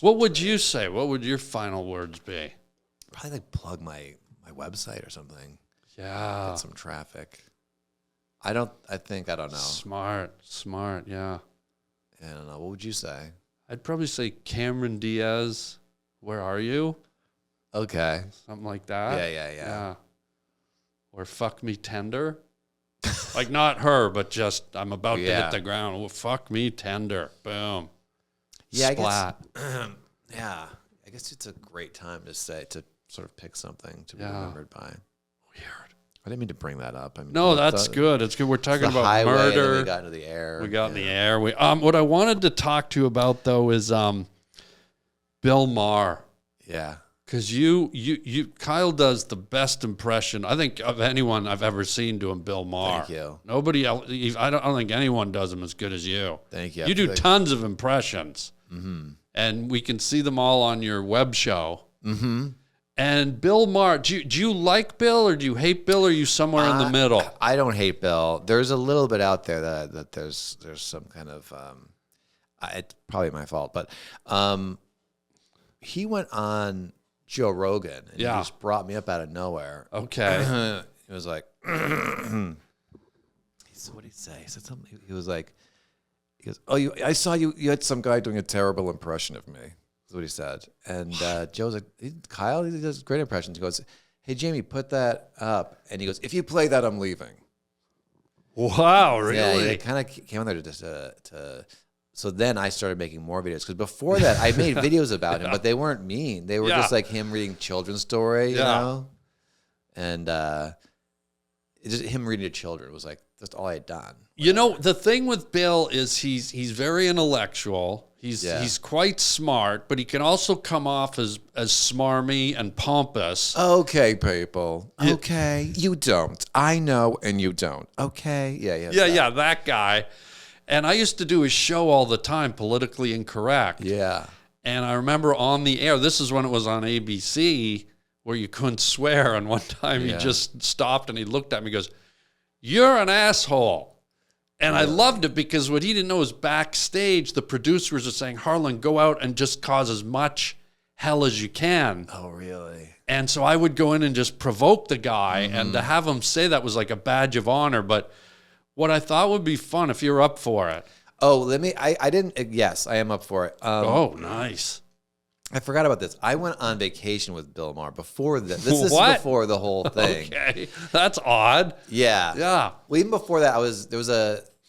what would you say? What would your final words be? Probably like plug my my website or something. Yeah. Get some traffic. I don't know. Smart, yeah. I don't know. What would you say? I'd probably say Cameron Diaz, where are you? Okay. Something like that. Yeah. Or fuck me tender. Like not her, but just I'm about to hit the ground. Oh, fuck me tender. Boom. Yeah, Splat. I guess it's a great time to sort of pick something to be remembered by. Weird. I didn't mean to bring that up. No, that's good. It's good. We're talking about highway, murder. And then we got into the air. We got in the air. What I wanted to talk to you about though is Bill Maher. Yeah. Because Kyle does the best impression, I think, of anyone I've ever seen doing Bill Maher. Thank you. Nobody else, I don't think anyone does them as good as you. Thank you. You do tons of impressions. Mm-hmm. And we can see them all on your web show. Mm-hmm. And Bill Maher, do you like Bill or do you hate Bill, or are you somewhere in the middle? I don't hate Bill. There's a little bit out there that there's some kind of, it's probably my fault, but he went on Joe Rogan, and he just brought me up out of nowhere. Okay. He was like, he said, what did he say? He said something. He was like, he goes, oh, I saw you had some guy doing a terrible impression of me. That's what he said. And Joe's like, Kyle, he does great impressions. He goes, hey, Jamie, put that up. And he goes, if you play that, I'm leaving. Wow, really? Yeah, they kind of came on there to so then I started making more videos, because before that I made videos about him, but they weren't mean. They were just like him reading children's story, you know? And just him reading to children was like, that's all I had done. You know, the thing with Bill is he's very intellectual. He's quite smart, but he can also come off as smarmy and pompous. Okay, people. Okay, you don't. I know, and you don't. Okay, yeah, that guy. And I used to do his show all the time, Politically Incorrect. Yeah. And I remember on the air, this is when it was on ABC, where you couldn't swear. And one time he just stopped and he looked at me and goes, you're an asshole. And I loved it, because what he didn't know is backstage, the producers are saying, Harland, go out and just cause as much hell as you can. Oh, really? And so I would go in and just provoke the guy, and to have him say that was like a badge of honor. But what I thought would be fun, if you're up for it. Oh, I didn't, yes, I am up for it. Oh, nice. I forgot about this. I went on vacation with Bill Maher before this. This is before the whole thing. Okay, that's odd. Yeah. Yeah. Well, even before that,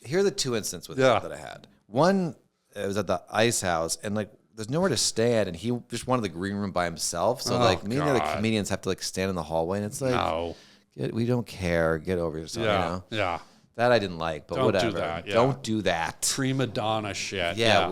here are the two instances with that I had. One, it was at the Ice House, and like, there's nowhere to stand, and he just wanted the green room by himself. So me and the other comedians have to like stand in the hallway, and it's like, we don't care. Get over yourself. Yeah. You know? Yeah. That I didn't like, but whatever. Don't do that. Prima donna shit. Yeah,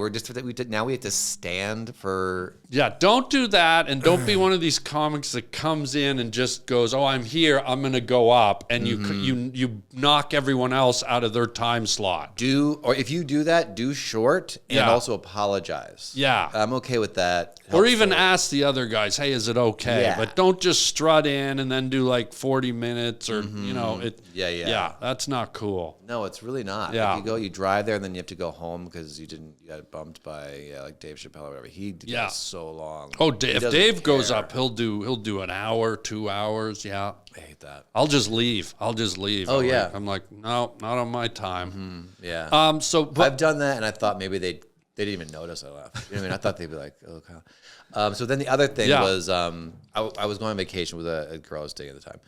now we have to stand for. Yeah, don't do that, and don't be one of these comics that comes in and just goes, "Oh, I'm here, I'm gonna go up," and you knock everyone else out of their time slot. Or if you do that, do short and also apologize. Yeah, I'm okay with that. Or even ask the other guys, "Hey, is it okay?" Yeah. But don't just strut in and then do like 40 minutes or you know it. Yeah, that's not cool. No, it's really not. Yeah. If you drive there, and then you have to go home because you got bumped by like Dave Chappelle or whatever. He goes so long. Oh, if Dave goes up, he'll do an hour, 2 hours. Yeah, I hate that. I'll just leave. Oh, yeah. I'm like, no, not on my time. Yeah. But I've done that, and I thought maybe they didn't even notice I left. You know what I mean? I thought they'd be like, oh, Kyle. So then the other thing was I was going on vacation with a girl I was dating at the time.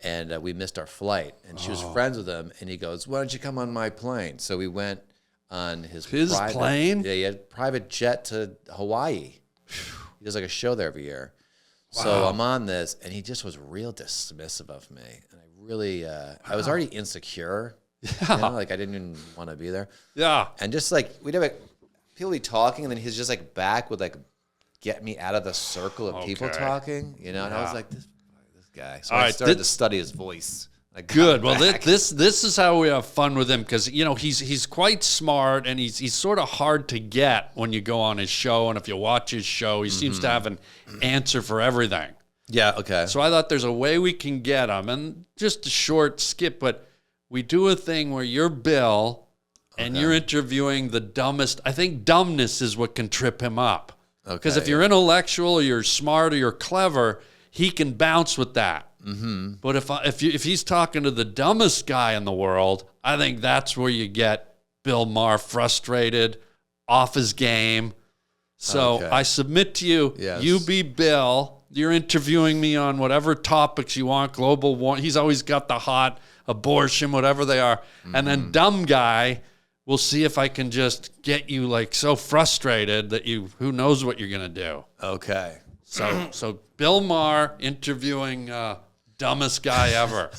And we missed our flight, and she was friends with him. And he goes, "Why don't you come on my plane?" So we went on his private plane. Yeah, he had a private jet to Hawaii. He does like a show there every year. Wow. So I'm on this, and he just was real dismissive of me, and I really, I was already insecure. Yeah, you know, like I didn't even want to be there. Yeah, and just like we'd have people be talking, and then he's just like back would like get me out of the circle of people talking, you know. And I was like, this guy. So I started to study his voice. Good. Well, this is how we have fun with him, because you know he's quite smart, and he's sort of hard to get when you go on his show. And if you watch his show, he seems to have an answer for everything. Yeah. Okay. So I thought there's a way we can get him, and just a short skip, but we do a thing where you're Bill, and you're interviewing the dumbest. I think dumbness is what can trip him up. Because if you're intellectual, or you're smart, or you're clever, he can bounce with that. Mm-hmm. But if he's talking to the dumbest guy in the world, I think that's where you get Bill Maher frustrated, off his game. So I submit to you, you be Bill. You're interviewing me on whatever topics you want, global warming. He's always got the hot abortion, whatever they are. Mm-hmm. And then dumb guy, we'll see if I can just get you like so frustrated that who knows what you're going to do. Okay. So Bill Maher interviewing dumbest guy ever.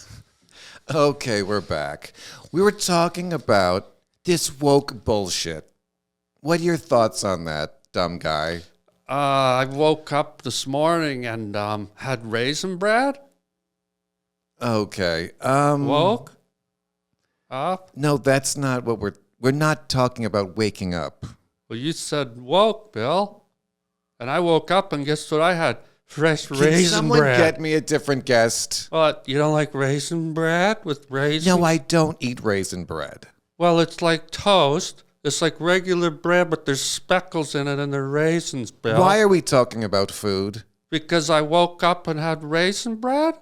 Okay, we're back. We were talking about this woke bullshit. What are your thoughts on that, dumb guy? I woke up this morning and had raisin bread. Okay. Woke up? No, that's not what we're not talking about waking up. Well, you said woke, Bill. And I woke up and guess what I had? Fresh Can raisin someone bread. get me a different guest? What, you don't like raisin bread with raisins? No, I don't eat raisin bread. Well, it's like toast. It's like regular bread, but there's speckles in it and they're raisins, Bill. Why are we talking about food? Because I woke up and had raisin bread?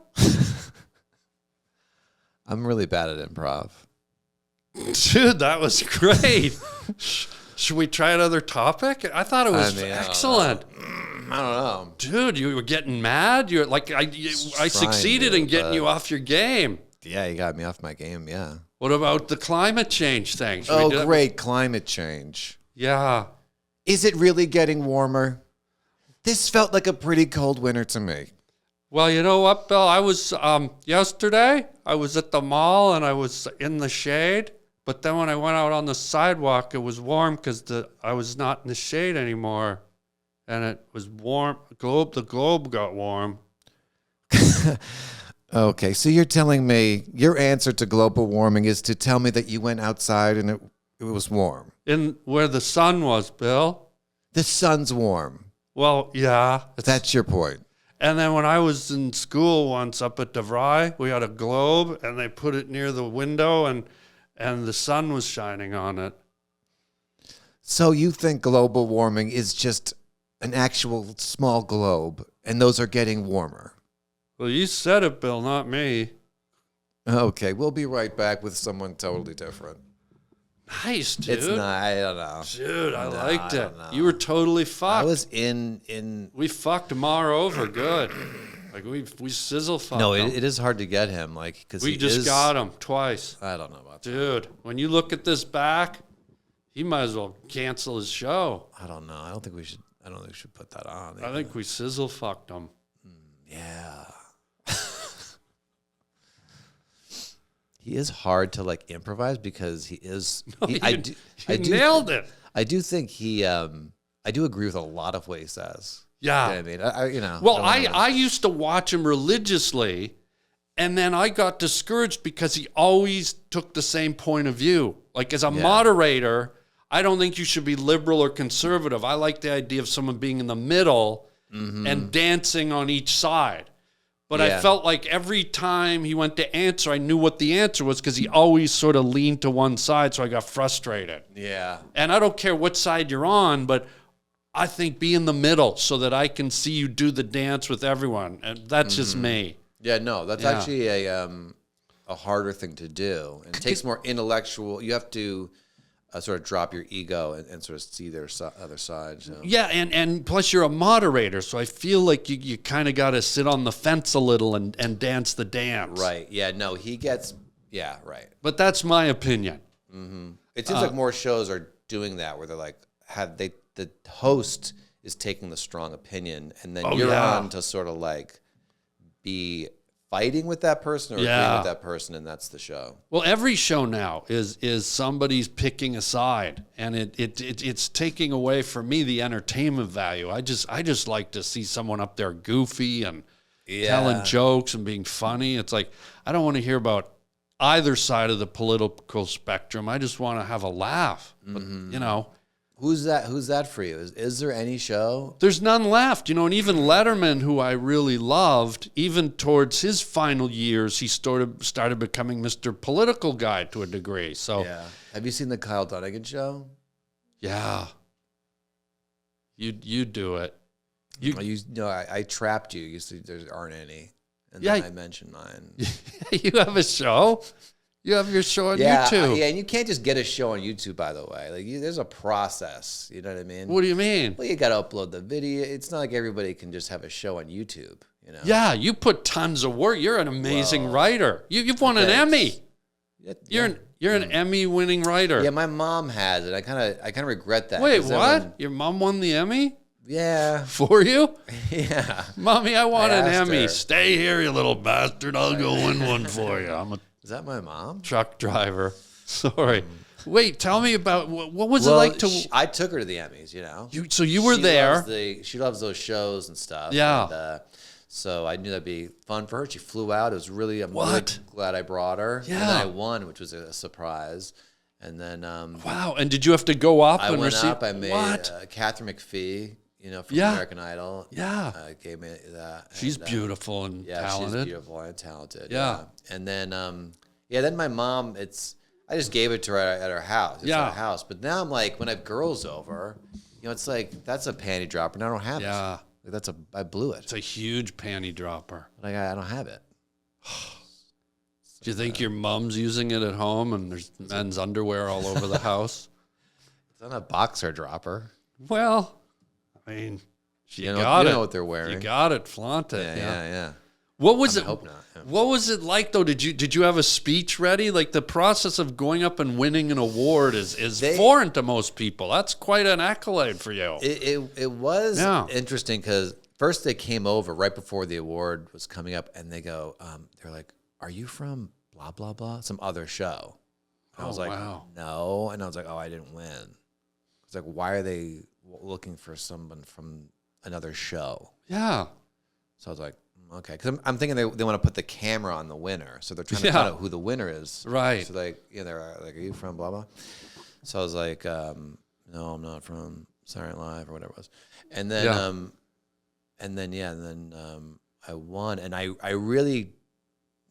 I'm really bad at improv. Dude, that was great. Should we try another topic? I thought it was excellent. I don't know. Dude, you were getting mad? You're like, I succeeded in getting you off your game. Yeah, you got me off my game, yeah. What about the climate change thing? Should we do Great, climate change. Yeah. Is it really getting warmer? This felt like a pretty cold winter to me. Well, you know what, Bill? I was, yesterday, I was at the mall and I was in the shade. But then when I went out on the sidewalk, it was warm because I was not in the shade anymore. And it was warm. The globe got warm. Okay, so you're telling me your answer to global warming is to tell me that you went outside and it was warm. In where the sun was, Bill. The sun's warm. Well, yeah. That's your point. And then when I was in school once up at DeVry, we had a globe and they put it near the window and the sun was shining on it. So you think global warming is just an actual small globe and those are getting warmer? Well, you said it, Bill, not me. Okay, we'll be right back with someone totally different. Nice, dude. It's not, I don't know. Dude, I liked it. You were totally fucked. I was in. We fucked Mar over good. Like we sizzle fucked No, him. it is hard to get him, like because we just got him twice. I don't know about that. Dude, when you look at this back, he might as well cancel his show. I don't know. I don't think we should put that on. I think we sizzle fucked him. Yeah. He is hard to like improvise because he is. I nailed it. I do think he. I do agree with a lot of what he says. Yeah. You know what I mean, you know. Well, I used to watch him religiously, and then I got discouraged because he always took the same point of view. Like as a moderator, I don't think you should be liberal or conservative. I like the idea of someone being in the middle and dancing on each side. But I felt like every time he went to answer, I knew what the answer was because he always sort of leaned to one side, so I got frustrated. Yeah. And I don't care what side you're on, but I think be in the middle so that I can see you do the dance with everyone. And that's just me. Yeah, no, that's actually a harder thing to do. And it takes more intellectual. You have to sort of drop your ego and sort of see their other side. So. Yeah, and plus you're a moderator, so I feel like you kind of got to sit on the fence a little and dance the dance. Right, yeah, no, he gets, yeah, right. But that's my opinion. Mm-hmm. It seems like more shows are doing that where they're like, the host is taking the strong opinion, and then you're on to sort of like be fighting with that person or agreeing with that person, and that's the show. Well, every show now is somebody's picking a side, and it's taking away from me the entertainment value. I just like to see someone up there goofy and telling jokes and being funny. It's like I don't want to hear about either side of the political spectrum. I just want to have a laugh. But, you know. Who's that for you? Is there any show? There's none left, you know, and even Letterman, who I really loved, even towards his final years, he started becoming Mr. Political Guy to a degree. So, have you seen the Kyle Dunnigan show? Yeah, you do it. I trapped you. You see, there aren't any. And Yeah. then I mentioned mine. You have a show? You have your show on Yeah, YouTube? yeah, and you can't just get a show on YouTube, by the way. Like, there's a process. You know what I mean? What do you mean? Well, you got to upload the video. It's not like everybody can just have a show on YouTube. You know? Yeah, you put tons of work. You're an amazing writer. You've won an Thanks. Emmy. You're an Emmy-winning writer. Yeah, my mom has it. I kind of regret that. Wait, 'cause then what? when- Your mom won the Emmy yeah, for you? yeah. Mommy, I want an asked Emmy. her. Stay here, you little bastard. I'll go win one for you. I'm a Is that my mom? truck driver. Sorry. Wait, tell me about what was it Well, like to I took her to the Emmys. You know. so you were She there. She loves those shows and stuff. Yeah. And, so I knew that'd be fun for her. She flew out. It was really, I'm really What? glad I brought her. Yeah. And then I won, which was a surprise. And then Wow, and did you have to go up I and went receive up. I made what? Catherine McPhee, you know, from Yeah. American Idol. Yeah. Gave me that. She's and, beautiful and Yeah, talented. she's beautiful and talented. Yeah. And then, then my mom, I just gave it to her at her house. It's Yeah. her house. But now I'm like, when I have girls over, you know, it's like, that's a panty dropper. And I don't have Yeah. it. Like, I blew it. It's a huge panty dropper. Like, I don't have it. Do you think your mom's using it at home and there's men's underwear all over the house? It's not a boxer dropper. Well, I mean, You got it. know what they're wearing. You got it. Flaunt it. Yeah. What was I it? hope not. Yeah. What was it like though? Did you have a speech ready? Like the process of going up and winning an award is foreign to most people. That's quite an accolade for you. It was Yeah. interesting because first they came over right before the award was coming up, and they go, they're like, "Are you from blah blah blah, some other show?" And I was like, wow. "No," and I was like, "Oh, I didn't win." It's like, why are they looking for someone from another show? Yeah. So I was like, okay, because I'm thinking they want to put the camera on the winner, so they're trying to Yeah. find out who the winner is. Right. So like, they're like, "Are you from blah blah?" So I was like, "No, I'm not from Saturday Night Live or whatever it was." And then, I won, and I really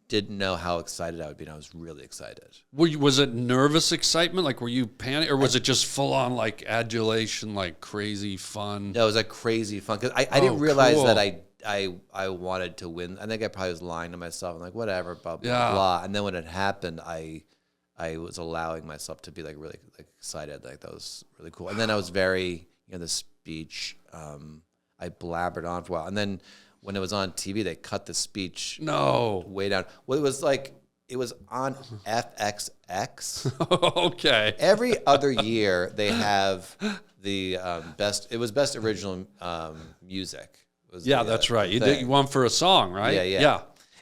didn't know how excited I would be, and I was really excited. Was it nervous excitement? Like, were you panicked, or was it just full on like adulation, like crazy fun? No, it was like crazy fun because I didn't realize cool. that I wanted to win. I think I probably was lying to myself. I'm like, whatever, blah blah Yeah. blah. And then when it happened, I was allowing myself to be like really like excited. Like that was really cool. And then I was very, the speech. I blabbered on for a while, and then when it was on TV, they cut the speech No. way down. Well, it was on FXX. Okay. Every other year they have the best. It was best original music. Was Yeah, the, that's right. You thing. did one for a song, right? Yeah.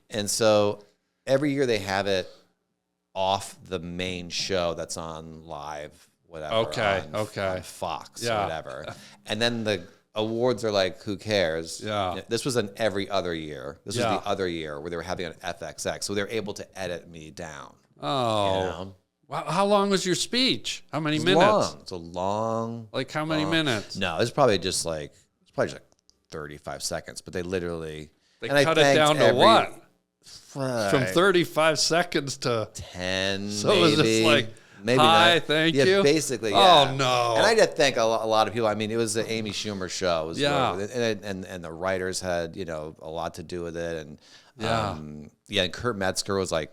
And so every year they have it off the main show that's on live, whatever. Okay, on Fox or Yeah. whatever. And then the awards are like, who cares? Yeah. This was an every other year. This Yeah. was the other year where they were having an FXX. So they were able to edit me down. Oh. You know? Wow. How long was your speech? How many It's minutes? long. It's a long. Like how many minutes? No, it's probably just like 35 seconds. But they literally They and I cut it thanked down to every- what? Right. From 35 seconds to 10, So maybe. it was just like, maybe hi, not. thank yeah, you? Basically, Oh, yeah. no. And I did thank a lot of people. I mean, it was the Amy Schumer show. It was Yeah. and the writers had, a lot to do with it. And Yeah. and Kurt Metzger was like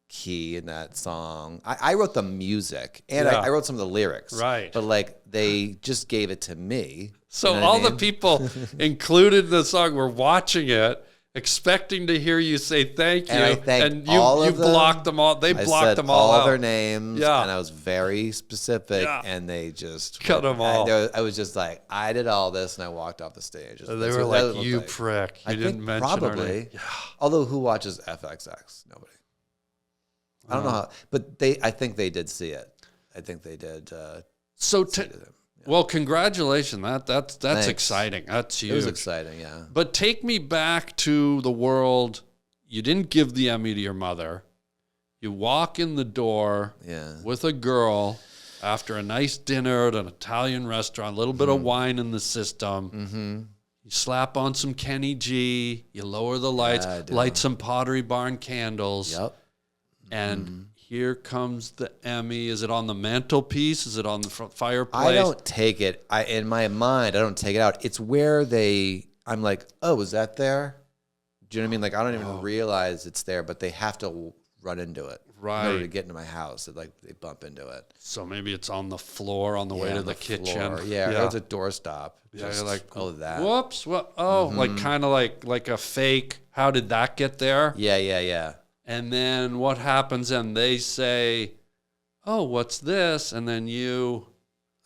key in that song. I wrote the music and Yeah. I wrote some of the lyrics. Right. But like they just gave it to me. So You know what I all the mean? people included in the song were watching it, expecting to hear you say thank you, And I thanked and you all of them. blocked them all. They I blocked said them all out. their names, Yeah. and I was very specific, Yeah. and they just Cut them all. I was just like, I did all this, and I walked off the stage. They That's were what that like, looked "You prick! You I didn't think mention our probably. name." Although who watches FXX? Nobody. I don't know how, but I think they did see it. I think they did. So, see it. well, congratulations! That's Thanks. exciting. That's huge. It was exciting, yeah. But take me back to the world. You didn't give the Emmy to your mother. You walk in the door Yeah. with a girl after a nice dinner at an Italian restaurant, a little bit of wine in the system. Mm-hmm. You slap on some Kenny G. You lower the lights, I do. light some Pottery Barn candles. Yep. And here comes the Emmy. Is it on the mantelpiece? Is it on the fireplace? I don't take it. In my mind, I don't take it out. It's where I'm like, oh, is that there? Do you know what I mean? Like, I don't even realize it's there, but they have to run into it. Right. In order to get into my house, they bump into it. So maybe it's on the floor on the way to the kitchen. Floor. Yeah, or it's a doorstop. Yeah, you're like, that. Whoops. What? Oh, like kind of like a fake. How did that get there? Yeah. And then what happens? And they say, "Oh, what's this?" And then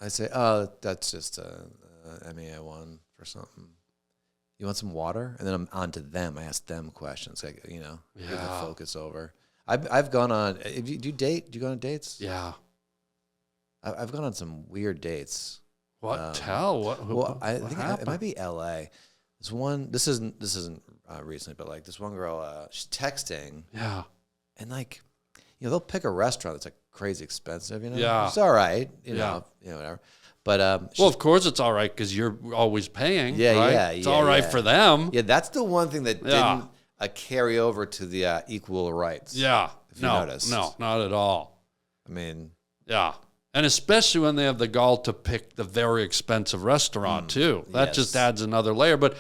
I say, "Oh, that's just a Emmy I won for something. You want some water?" And then I'm on to them. I ask them questions. Like, give the focus over. I've gone on. Do you date? Do you go on dates? Yeah. I've gone on some weird dates. What? Tell what? Well, I what think it might be L.A. This one. This isn't recently, but like this one girl. She's texting. Yeah. And like, they'll pick a restaurant that's like crazy expensive. Yeah. It's all right. You know, whatever. But well, of course it's all right because you're always paying. Yeah, right? yeah. It's all right for them. Yeah, that's the one thing that didn't carry over to the equal rights. Yeah. If you noticed. No, not at all. I mean, yeah. And especially when they have the gall to pick the very expensive restaurant too. That just adds another layer. But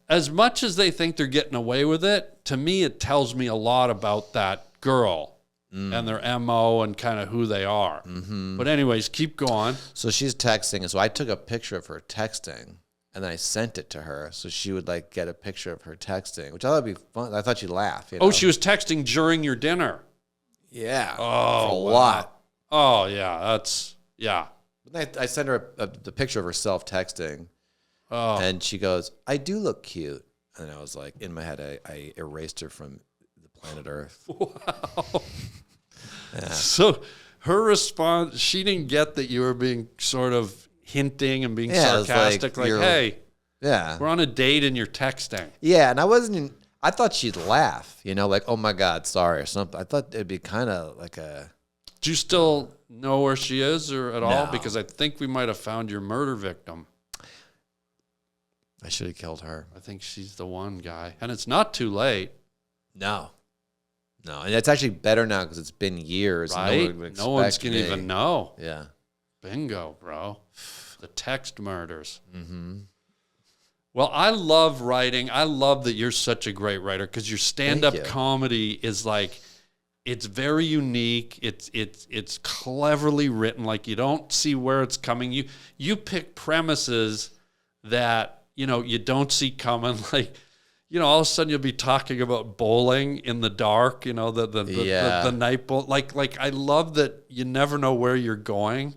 as much as they think they're getting away with it, to me it tells me a lot about that girl and their MO and kind of who they are. Mm-hmm. But anyways, keep going. So she's texting, and so I took a picture of her texting, and then I sent it to her so she would like get a picture of her texting, which I thought would be fun. I thought she'd laugh. Oh, she was texting during your dinner. Yeah. Oh, a lot. Oh, yeah. I sent her the picture of herself texting, and she goes, "I do look cute." And I was like, in my head, I erased her from the planet Earth. Wow. Yeah. So her response, she didn't get that you were being sort of hinting and being sarcastic, like, hey, we're on a date and you're texting. Yeah, and I thought she'd laugh, like, oh my God, sorry, or something. I thought it'd be kind of like a... Do you still know where she is or at all? Because I think we might have found your murder victim. I should have killed her. I think she's the one, guy. And it's not too late. No. And it's actually better now because it's been years. Right? No one's going to even know. Yeah. Bingo, bro. The text murders. Mm-hmm. Well, I love writing. I love that you're such a great writer because your stand-up comedy is like, it's very unique. It's cleverly written. Like, you don't see where it's coming. You pick premises that, you don't see coming. Like, all of a sudden you'll be talking about bowling in the dark, the night bowl. Like I love that you never know where you're going.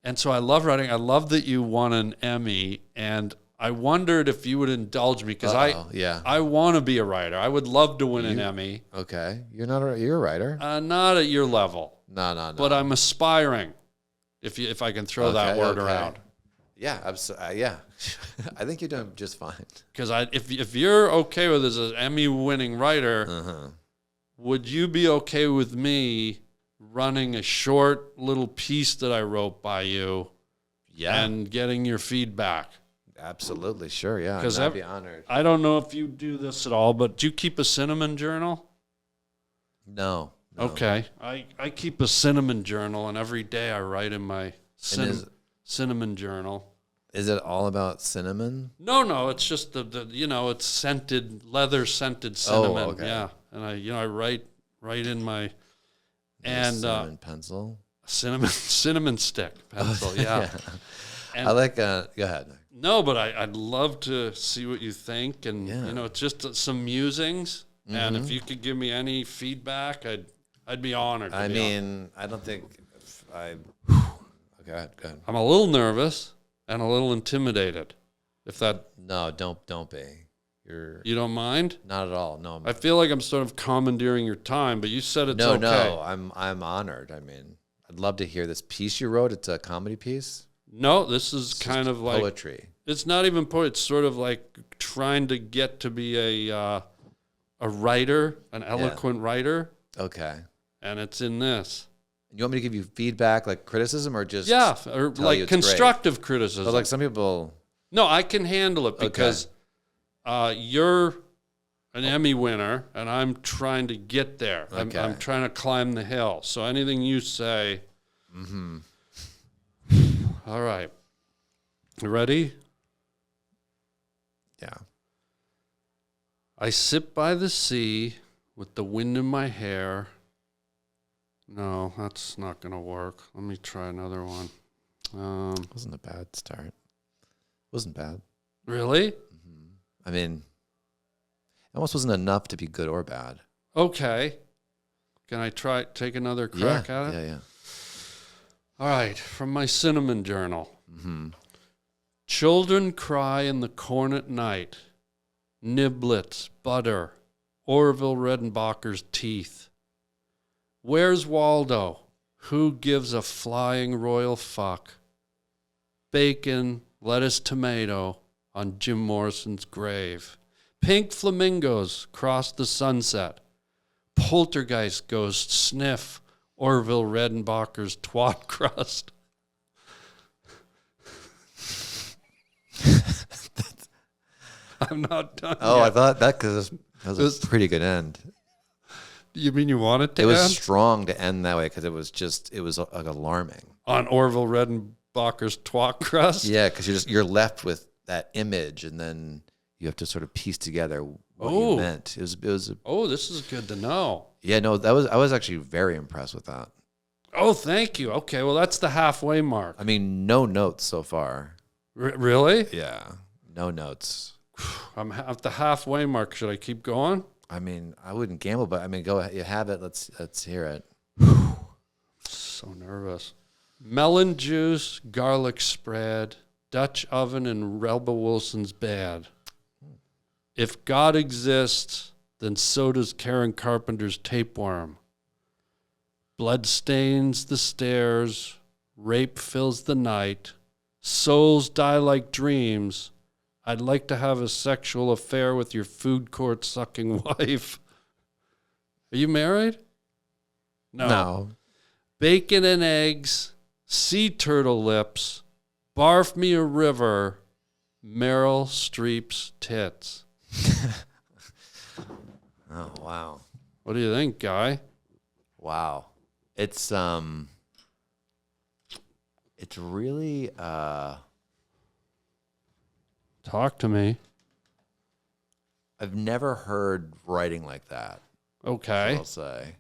And so I love writing. I love that you won an Emmy. And I wondered if you would indulge me because I want to be a writer. I would love to win an Emmy. Okay. You're a writer? Not at your level. No. But I'm aspiring, if I can throw that word around. Yeah, absolutely. Yeah. I think you're doing just fine. Because if you're okay with as an Emmy-winning writer, would you be okay with me running a short little piece that I wrote by you and getting your feedback? Absolutely, sure, yeah. I'd be honored. I don't know if you do this at all, but do you keep a cinnamon journal? No. Okay. I keep a cinnamon journal, and every day I write in my cinnamon journal. Is it all about cinnamon? No. It's just it's scented, leather scented cinnamon. Oh, okay. Yeah, and I write in my cinnamon pencil, cinnamon stick pencil. Yeah. I like. Go ahead. No, but I'd love to see what you think, and it's just some musings. Mm-hmm. And if you could give me any feedback, I'd be honored. I don't think I. Go ahead. I'm a little nervous and a little intimidated. No, don't be. You don't mind? Not at all. No. I feel like I'm sort of commandeering your time, but you said it's okay. No. I'm honored. I'd love to hear this piece you wrote. It's a comedy piece. No, this is kind of like poetry. It's not even poetry. It's sort of like trying to get to be a writer, an eloquent writer. Okay. And it's in this. You want me to give you feedback, like criticism, or just or like constructive criticism? But like some people. No, I can handle it because you're an Emmy winner, and I'm trying to get there. Okay. I'm trying to climb the hill. So anything you say. Mm-hmm. All right. You ready? Yeah. I sit by the sea with the wind in my hair. No, that's not going to work. Let me try another one. Wasn't a bad start. Wasn't bad. Really? I mean, it almost wasn't enough to be good or bad. Okay. Can I take another crack at it? Yeah. All right, from my cinnamon journal. Mm-hmm. Children cry in the corn at night. Niblets, butter, Orville Redenbacher's teeth. Where's Waldo? Who gives a flying royal fuck? Bacon, lettuce, tomato on Jim Morrison's grave. Pink flamingos cross the sunset. Poltergeist ghosts sniff Orville Redenbacher's twat crust. I'm not done Oh, yet. I thought that because that was a pretty good end. You mean you want it to It was end? strong to end that way because it was like alarming. On Orville Redenbacher's twat crust? Yeah, because you're left with that image, and then you have to sort of piece together what you meant. It was. Oh, this is good to know. Yeah, no, I was actually very impressed with that. Oh, thank you. Okay, well, that's the halfway mark. I mean, no notes so far. Really? Yeah, no notes. I'm at the halfway mark. Should I keep going? I mean, I wouldn't gamble, but I mean, go ahead. You have it. Let's hear it. So nervous. Melon juice, garlic spread, Dutch oven, and Relba Wilson's bad. If God exists, then so does Karen Carpenter's tapeworm. Blood stains the stairs, rape fills the night, souls die like dreams. I'd like to have a sexual affair with your food court sucking wife. Are you married? No. Bacon and eggs, sea turtle lips, barf me a river, Meryl Streep's tits. Oh wow. What do you think, Guy? Wow. It's really Talk to me. I've never heard writing like that. Okay. I'll say.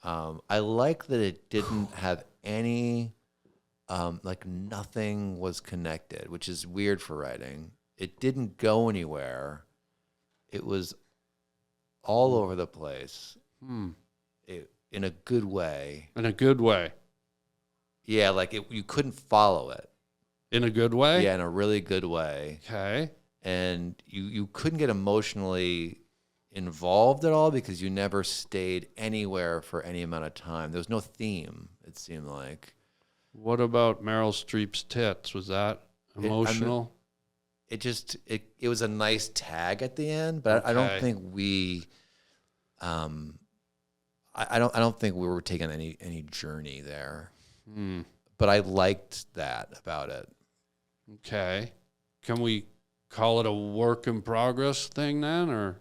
I like that it didn't have any, like nothing was connected, which is weird for writing. It didn't go anywhere. It was all over the place. In a good way. In a good way. Yeah, like you couldn't follow it. In a good way? Yeah, in a really good way. Okay. And you couldn't get emotionally involved at all because you never stayed anywhere for any amount of time. There was no theme, it seemed like. What about Meryl Streep's tits? Was that emotional? It was a nice tag at the end, but I don't think we I don't think we were taking any journey there. But I liked that about it. Okay. Can we call it a work in progress thing then, or?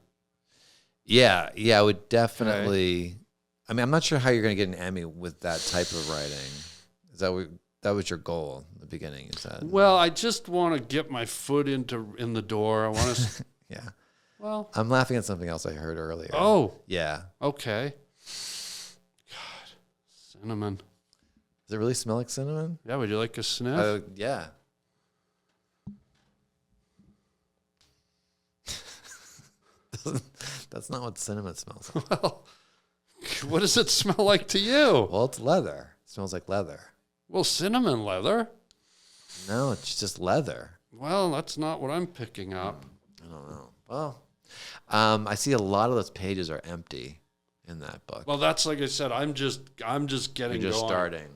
Yeah, I would definitely. Okay. I mean, I'm not sure how you're going to get an Emmy with that type of writing. Is that was your goal in the beginning? You said. Well, I just want to get my foot in the door. I want to. Yeah. Well, I'm laughing at something else I heard earlier. Oh. Yeah. Okay. God, cinnamon. Does it really smell like cinnamon? Yeah. Would you like a sniff? Yeah. That's not what cinnamon smells like. Well, what does it smell like to you? Well, it's leather. It smells like leather. Well, cinnamon leather. No, it's just leather. Well, that's not what I'm picking up. I don't know. Well, I see a lot of those pages are empty in that book. Well, that's like I said. I'm just getting. You're just going. starting.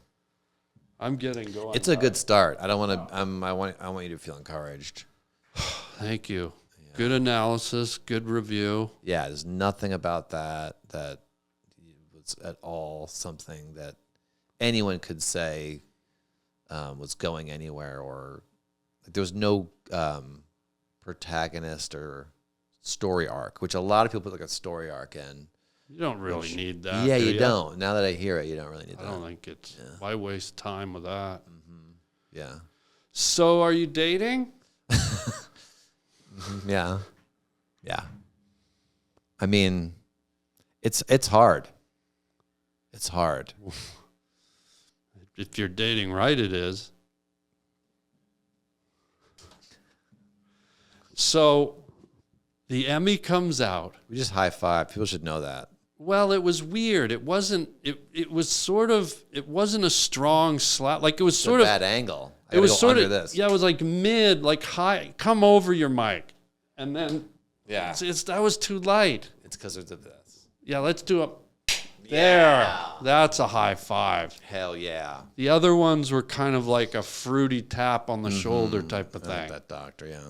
I'm getting going. It's a good start. I don't want to. I want you to feel encouraged. Thank you. Yeah. Good analysis. Good review. Yeah, there's nothing about that was at all something that anyone could say was going anywhere, or there was no protagonist or story arc, which a lot of people put like a story arc in. You don't really need that. Yeah, you don't. Now that I hear it, you don't really need that. I don't think it's. Yeah. Why waste time with that? Mm-hmm. Yeah. So, are you dating? Yeah. Yeah. I mean, it's hard. It's hard. If you're dating right, it is. So the Emmy comes out. We just high five. People should know that. Well, it was weird. It wasn't. It was sort of. It wasn't a strong slap. Like it was sort It's a of bad angle. It was sort of this. Yeah. It was like mid, like high. Come over your mic, and then Yeah. that was too light. It's because of this. Yeah, let's do it. There. That's a high five. Hell yeah. The other ones were kind of like a fruity tap on the shoulder type of I like thing. that doctor, yeah.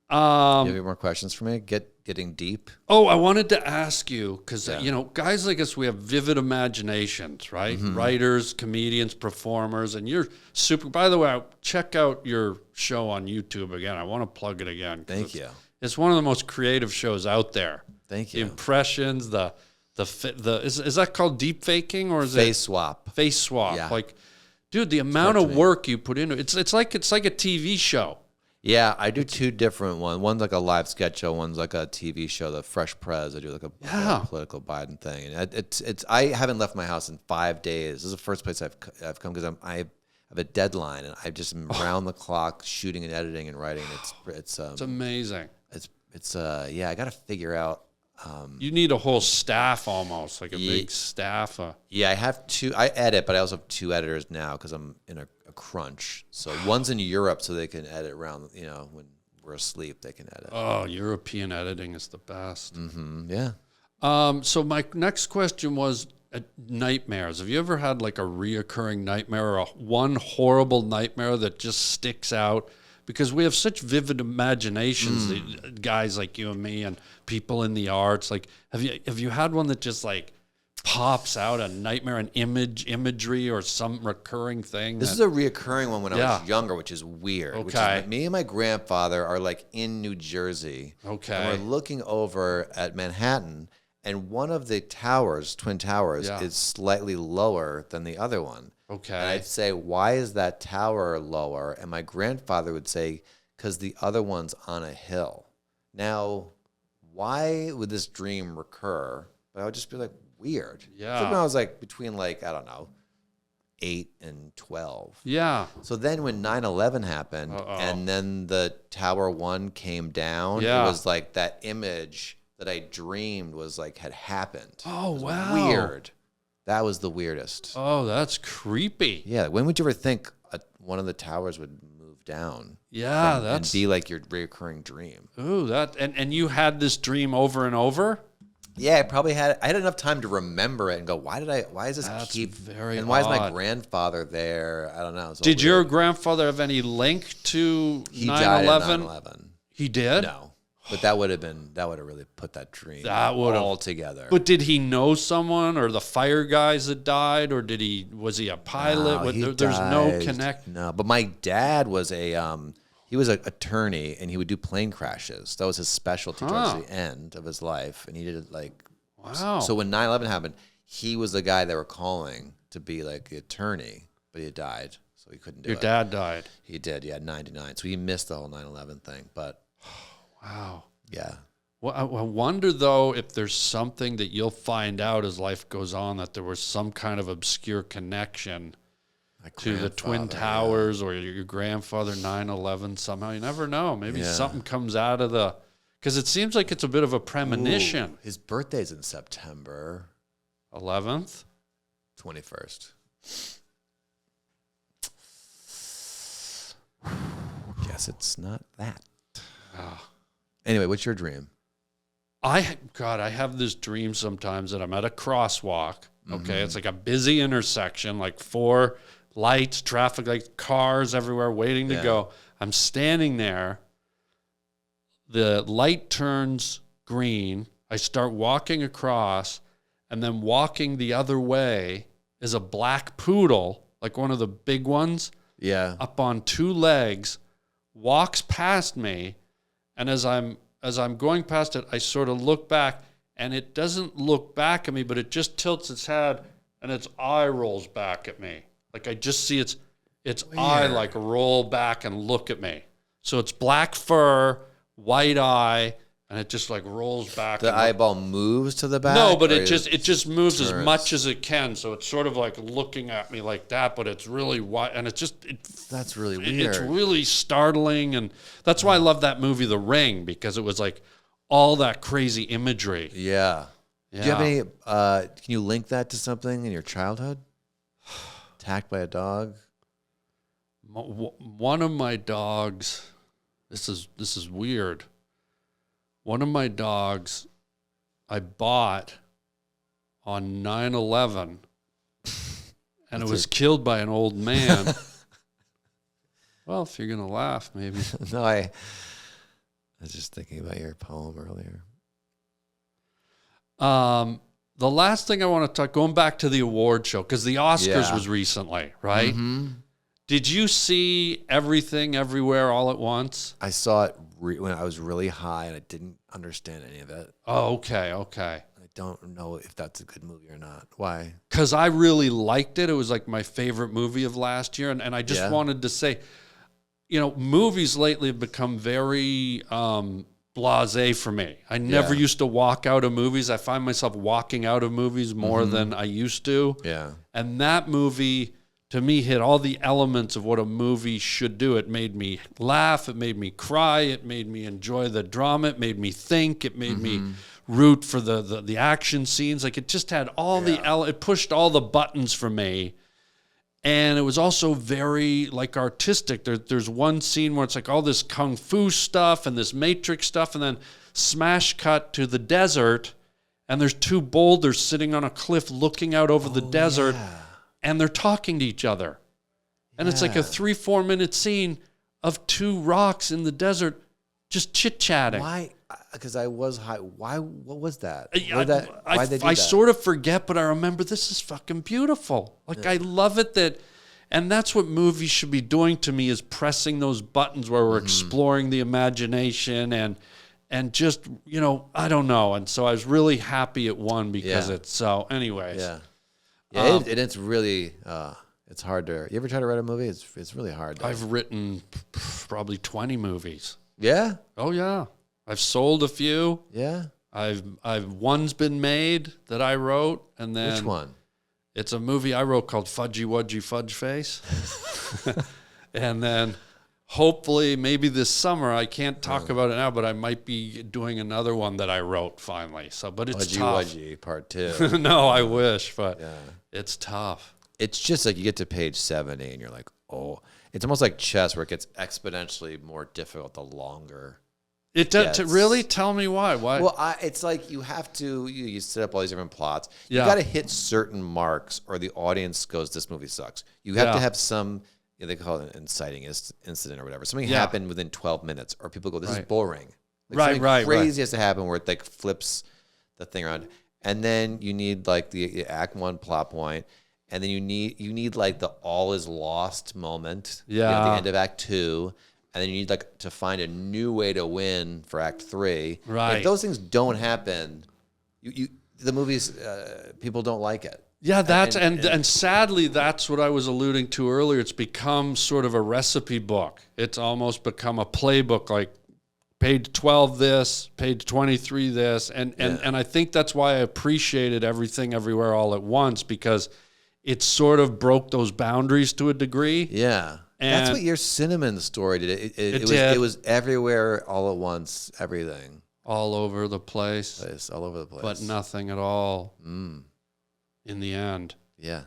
You have any more questions for me? Getting deep? Oh, I wanted to ask you, because, guys like us, we have vivid imaginations, right? Writers, comedians, performers, and you're super. By the way, check out your show on YouTube again. I want to plug it again. Thank you. It's one of the most creative shows out there. Thank The you. impressions, is that called deep faking or is Face swap. Face swap? Yeah. Like, dude, the amount of work you put into it's like a TV show. Yeah, I do two different ones. One's like a live sketch show. One's like a TV show, The Fresh Prez. I do like a political Biden thing. And it's. I haven't left my house in 5 days. This is the first place I've come because I have a deadline and I just am round the clock shooting and editing and writing. It's amazing. I got to figure out. You need a whole staff almost, like a big staff. Yeah, I have two. I edit, but I also have two editors now because I'm in a crunch. So one's in Europe, so they can edit around. When we're asleep, they can edit. Oh, European editing is the best. Mm-hmm. Yeah. So my next question was nightmares. Have you ever had like a reoccurring nightmare or one horrible nightmare that just sticks out? Because we have such vivid imaginations, guys like you and me and people in the arts. Like, have you had one that just like pops out, a nightmare, an imagery, or some recurring thing? This is a reoccurring one when I was younger, which is weird. Okay. Which is me and my grandfather are like in New Jersey. Okay. And we're looking over at Manhattan, and one of the towers, Twin Towers, is slightly lower than the other one. Okay. And I'd say, why is that tower lower? And my grandfather would say, because the other one's on a hill. Now, why would this dream recur? But I would just be like, weird. Yeah. So when I was like between like, I don't know, 8 and 12. Yeah. So then when 9/11 happened and then the Tower 1 came down, it was like that image that I dreamed was like had happened. Oh, wow. Weird. That was the weirdest. Oh, that's creepy. Yeah. When would you ever think one of the towers would move down? Yeah, and be like your recurring dream. Ooh, and you had this dream over and over? Yeah, I had enough time to remember it and go, why is this and why is my grandfather there? I don't know. Did your grandfather have any link to 9/11? He died at 9/11. He did? No. But that would have really put that dream all together. But did he know someone or the fire guys that died, or was he a pilot? No, there's no connect. No, but my dad was he was an attorney and he would do plane crashes. That was his specialty towards the end of his life. And he did it like, wow. So when 9/11 happened, he was the guy they were calling to be like the attorney, but he died. So he couldn't do it. Your dad died. He did. Yeah, 99. So he missed the whole 9/11 thing, but. Wow. Yeah. Well, I wonder, though, if there's something that you'll find out as life goes on, that there was some kind of obscure connection to the Twin Towers or your grandfather, 9/11 somehow. You never know. Maybe something comes out of because it seems like it's a bit of a premonition. Ooh, his birthday's in September 11th? 21st. Guess it's not that. Anyway, what's your dream? I have this dream sometimes that I'm at a crosswalk. Okay, it's like a busy intersection, like 4 lights, traffic lights, cars everywhere waiting to go. I'm standing there. The light turns green. I start walking across, and then walking the other way is a black poodle, like one of the big ones. Yeah. Up on 2 legs, walks past me. And as I'm going past it, I sort of look back, and it doesn't look back at me, but it just tilts its head, and its eye rolls back at me. Like I just see its eye like roll back and look at me. So it's black fur, white eye, and it just like rolls back. The eyeball moves to the back? No, but it just moves as much as it can. So it's sort of like looking at me like that, but it's really wide. And it's just... That's really weird. It's really startling. And that's why I love that movie, The Ring, because it was like all that crazy imagery. Yeah. Do you have any... can you link that to something in your childhood? Attacked by a dog? One of my dogs... This is weird. One of my dogs I bought on 9/11, and it was killed by an old man. Well, if you're going to laugh, maybe. No, I was just thinking about your poem earlier. The last thing I want to talk, going back to the award show, because the Oscars was recently, right? Mm-hmm. Did you see Everything Everywhere All at Once? I saw it when I was really high, and I didn't understand any of it. Oh, okay. I don't know if that's a good movie or not. Why? Because I really liked it. It was like my favorite movie of last year. And I just wanted to say, movies lately have become very blasé for me. I never used to walk out of movies. I find myself walking out of movies more than I used to. Yeah. And that movie... to me, hit all the elements of what a movie should do. It made me laugh. It made me cry. It made me enjoy the drama. It made me think. It made me root for the action scenes. Like, it just had all it pushed all the buttons for me. And it was also very, like, artistic. There's one scene where it's like all this kung fu stuff and this Matrix stuff, and then smash cut to the desert, and there's two boulders sitting on a cliff looking out over the desert. Yeah. And they're talking to each other. And it's like a 3-4 minute scene of two rocks in the desert just chit-chatting. Why? Because I was high. Why? What was that? Why'd they do that? I sort of forget, but I remember this is fucking beautiful. Like, I love it that... And that's what movies should be doing to me, is pressing those buttons where we're exploring the imagination and just, I don't know. And so I was really happy it won because it's so... Anyways. Yeah. Yeah, it's really, it's hard to... You ever try to write a movie? It's really hard. I've written probably 20 movies. Yeah? Oh, yeah. I've sold a few. Yeah? One's been made that I wrote, and then... Which one? It's a movie I wrote called Fudgy Wudgy Fudge Face. And then... hopefully, maybe this summer, I can't talk about it now, but I might be doing another one that I wrote finally. So, but it's tough. Wudgy Part 2. No, I wish, but it's tough. It's just like you get to page 70 and you're like, oh, it's almost like chess where it gets exponentially more difficult the longer. It does. Really? Tell me why. Why? Well, it's like you have to, you set up all these different plots. You got to hit certain marks or the audience goes, this movie sucks. You have to have some... they call it an inciting incident or whatever. Something happened within 12 minutes, or people go, this is boring. Like crazy has to happen where it like flips the thing around. And then you need like the Act 1 plot point, and then you need like the all is lost moment at the end of Act 2, and then you need like to find a new way to win for Act 3. Right. If those things don't happen, the movies, people don't like it. Yeah, and sadly, that's what I was alluding to earlier. It's become sort of a recipe book. It's almost become a playbook, like page 12 this, page 23 this. And I think that's why I appreciated Everything Everywhere All at Once, because it sort of broke those boundaries to a degree. Yeah. And that's what your Cinnamon story did. It was everywhere, all at once, everything. All over the place. All over the place. But nothing at all. In the end. Yeah.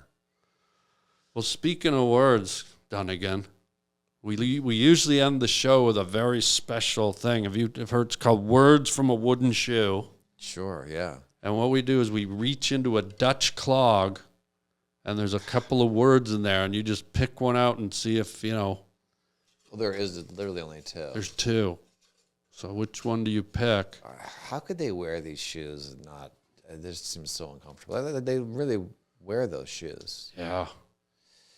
Well, speaking of words, Dunnigan, we usually end the show with a very special thing. Have you heard? It's called Words from a Wooden Shoe. Sure, yeah. And what we do is we reach into a Dutch clog, and there's a couple of words in there, and you just pick one out and see if, Well, there is literally only two. There's two. So which one do you pick? How could they wear these shoes and not... This seems so uncomfortable. They really wear those shoes. Yeah.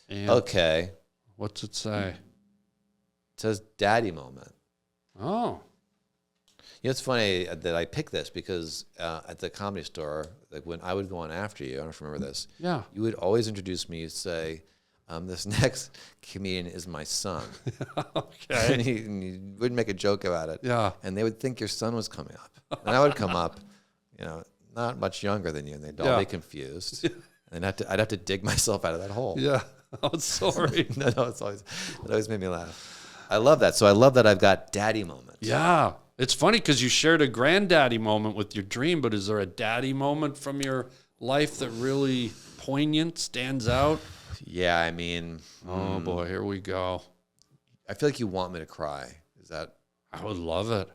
And okay. What's it say? It says daddy moment. Oh. It's funny that I picked this because at the Comedy Store, like when I would go on after you, I don't know if you remember this. Yeah. You would always introduce me, say, This next comedian is my son. Okay. and he would make a joke about it. Yeah. And they would think your son was coming up. And I would come up, not much younger than you, and they'd all be confused. And I'd have to dig myself out of that hole. Yeah. Oh, sorry. No, it always made me laugh. I love that. So I love that I've got daddy moments. Yeah. It's funny because you shared a granddaddy moment with your dream, but is there a daddy moment from your life that really poignant, stands out? Yeah, I mean... Oh, boy, here we go. I feel like you want me to cry. Is that... I would love it.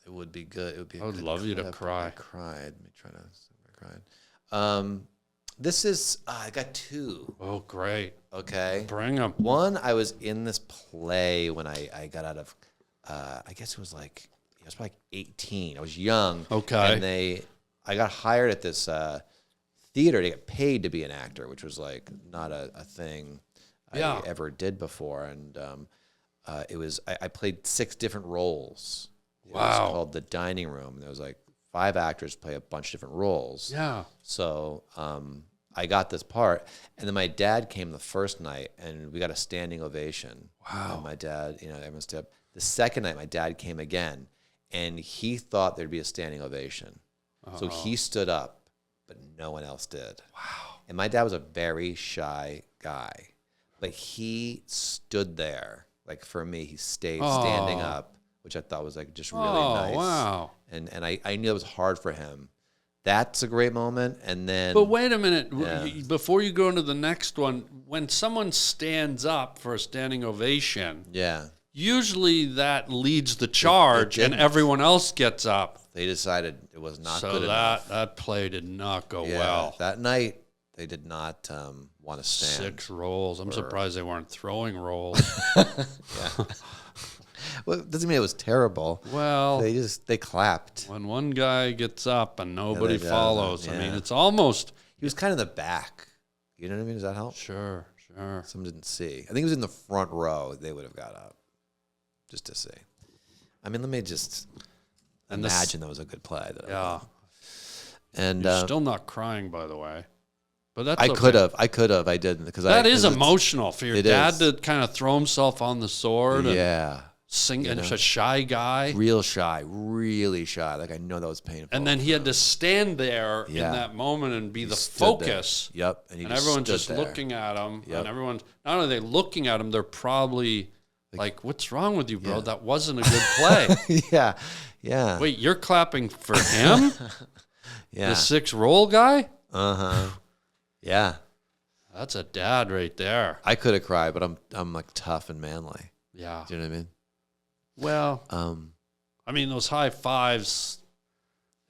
It would be good. It would be. I would love you to cry. I cried. Let me try to... I cried. This is... I got two. Oh, great. Okay. Bring them. One, I was in this play when I got out of... I guess it was like... I was probably 18. I was young. Okay. And I got hired at this theater to get paid to be an actor, which was like not a thing I ever did before. And it was I played 6 different roles. It was called The Dining Room. And there was like 5 actors play a bunch of different roles. Yeah. So I got this part, and then my dad came the first night, and we got a standing ovation. Wow. And my dad, everyone stood up. The second night, my dad came again, and he thought there'd be a standing ovation. So he stood up, but no one else did. Wow. And my dad was a very shy guy, but he stood there. Like for me, he stayed standing up, which I thought was like just really nice. Wow. And I knew it was hard for him. That's a great moment. And then... But wait a minute. Yeah. Before you go into the next one, when someone stands up for a standing ovation... Yeah. Usually that leads the charge, and everyone else gets up. They decided it was not good enough. So that play did not go well. That night, they did not want to stand. 6 rolls. I'm surprised they weren't throwing rolls. Yeah. Well, it doesn't mean it was terrible. Well, they clapped. When one guy gets up and nobody follows, I mean, it's almost... He was kind of in the back. You know what I mean? Does that help? Sure. Some didn't see. I think he was in the front row. They would have got up. Just to see. I mean, let me just imagine that was a good play. And you're still not crying, by the way. But that's I could have. I didn't because that is emotional for your dad to kind of throw himself on the sword. Yeah. And sing, and a shy guy. Real shy, really shy. Like I know that was painful. And then he had to stand there in that moment and be the focus. There. Yep. And everyone's just looking at him. Yep. And everyone's not only are they looking at him, they're probably like, what's wrong with you, bro? That wasn't a good play. Yeah. Wait, you're clapping for him? Yeah. The 6 roll guy? Uh-huh. Yeah. That's a dad right there. I could have cried, but I'm like tough and manly. Yeah. Do you know what I mean? Well, I mean, those high fives,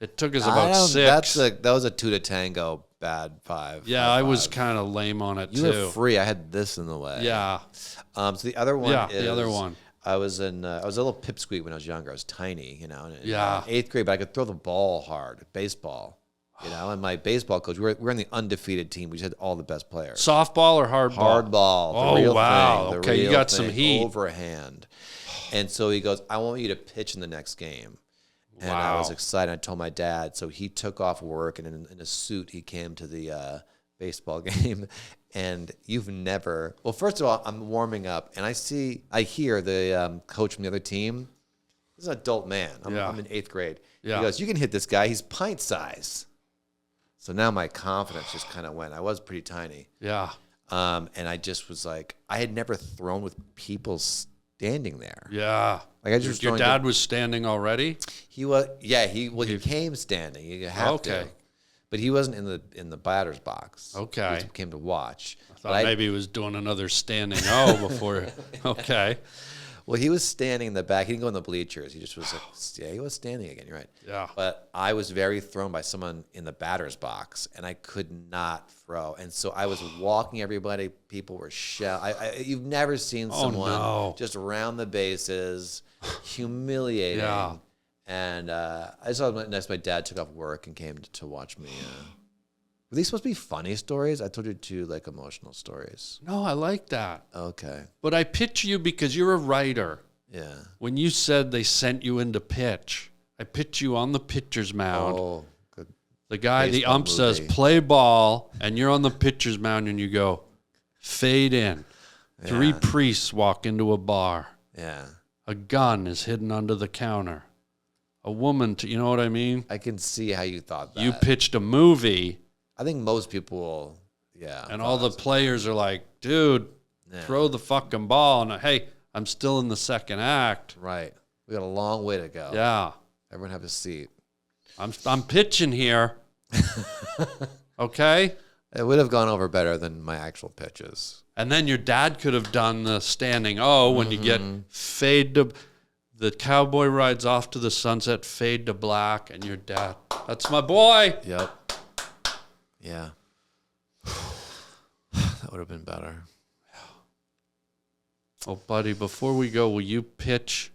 it took us about 6. That was a 2 to tango bad 5. Yeah, I was kind of lame on it, too. You were free. I had this in the way. Yeah. So the other one the other one. I was a little pipsqueak when I was younger. I was tiny, in 8th grade, but I could throw the ball hard, baseball. And my baseball coach, we were in the undefeated team. We just had all the best players. Softball or hardball? Hardball. The real thing. Okay, you got some heat. Overhand. And so he goes, I want you to pitch in the next game. And I was excited. I told my dad. So he took off work, and in a suit, he came to the baseball game. And you've never... Well, first of all, I'm warming up, and I hear the coach from the other team. This is an adult man. I'm in 8th grade. Yeah. He goes, you can hit this guy. He's pint size. So now my confidence just kind of went. I was pretty tiny. Yeah. And I just was like, I had never thrown with people standing there. Yeah. Like I just your dad was standing already? He was. Yeah. He came standing. You have to. But he wasn't in the batter's box. Okay. He came to watch. I thought maybe he was doing another standing O before. Okay. Well, he was standing in the back. He didn't go in the bleachers. He just was like, he was standing again. You're right. Yeah. But I was very thrown by someone in the batter's box, and I could not throw. And so I was walking everybody. People were you've never seen someone just around the bases, humiliating. Yeah. And I saw my dad took off work and came to watch me. Were these supposed to be funny stories? I told you 2 like emotional stories. No, I like that. Okay. But I picture you because you're a writer. Yeah. When you said they sent you in to pitch, I picture you on the pitcher's mound. Oh, good. The guy, the ump says, play ball, and you're on the pitcher's mound and you go, fade in. 3 priests walk into a bar. Yeah. A gun is hidden under the counter. A woman, you know what I mean? I can see how you thought that. You pitched a movie. I think most people will, And all the players are like, dude, throw the fucking ball. And hey, I'm still in the second act. Right. We got a long way to go. Yeah. Everyone have a seat. I'm pitching here. Okay? It would have gone over better than my actual pitches. And then your dad could have done the standing O when you get fade to... The cowboy rides off to the sunset, fade to black, and your dad. That's my boy. Yep. Yeah. That would have been better. Oh, buddy, before we go, will you pitch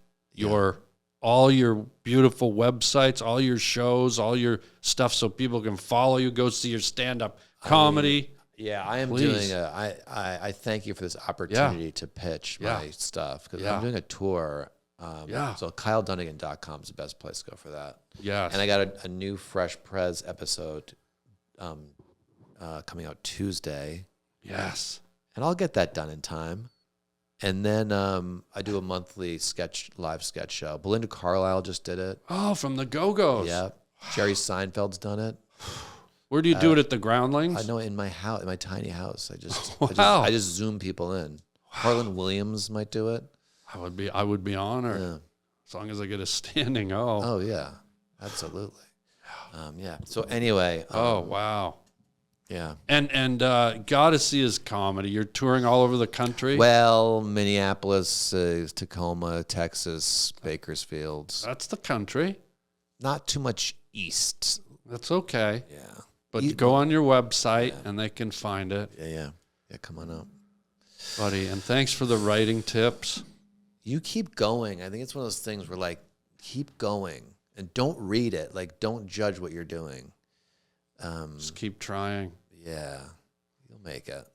all your beautiful websites, all your shows, all your stuff so people can follow you, go see your stand-up comedy? I am doing I thank you for this opportunity to pitch my stuff because I'm doing a tour. So KyleDunnigan.com is the best place to go for that. Yes. And I got a new Fresh Prez episode coming out Tuesday. Yes. And I'll get that done in time. And then I do a monthly live sketch show. Belinda Carlisle just did it. Oh, from the Go-Go's. Yeah. Jerry Seinfeld's done it. Where do you do it at the Groundlings? I know in my house, in my tiny house. I just zoom people in. Harland Williams might do it. I would be honored. Yeah. As long as I get a standing O. Oh yeah, absolutely. So anyway. Oh wow. Yeah. And got to see his comedy. You're touring all over the country. Well, Minneapolis, Tacoma, Texas, Bakersfield. That's the country. Not too much east. That's okay. Yeah. But go on your website and they can find it. Yeah. Come on up, buddy. And thanks for the writing tips. You keep going. I think it's one of those things where, like, keep going and don't read it. Like, don't judge what you're doing. Just keep trying. Yeah, you'll make it.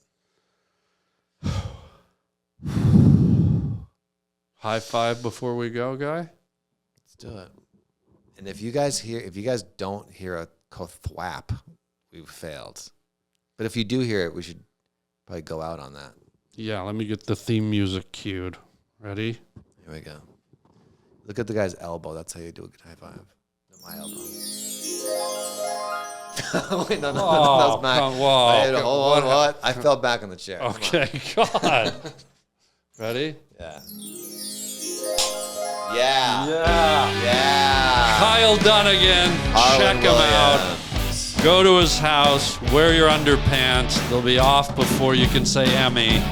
High five before we go, guy. Let's do it. And if you guys don't hear a thwap, we've failed. But if you do hear it, we should probably go out on that. Yeah, let me get the theme music cued. Ready? Here we go. Look at the guy's elbow. That's how you do a good high five. My elbow. Wait, no, that was mine. Hold on, what? I fell back on the chair. Okay, God. Ready? Yeah. Kyle Dunnigan. Check him out. Go to his house. Wear your underpants. They'll be off before you can say EMMY.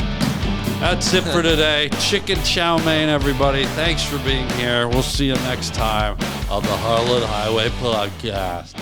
That's it for today. Chicken chow mein, everybody. Thanks for being here. We'll see you next time on the Harland Highway Podcast.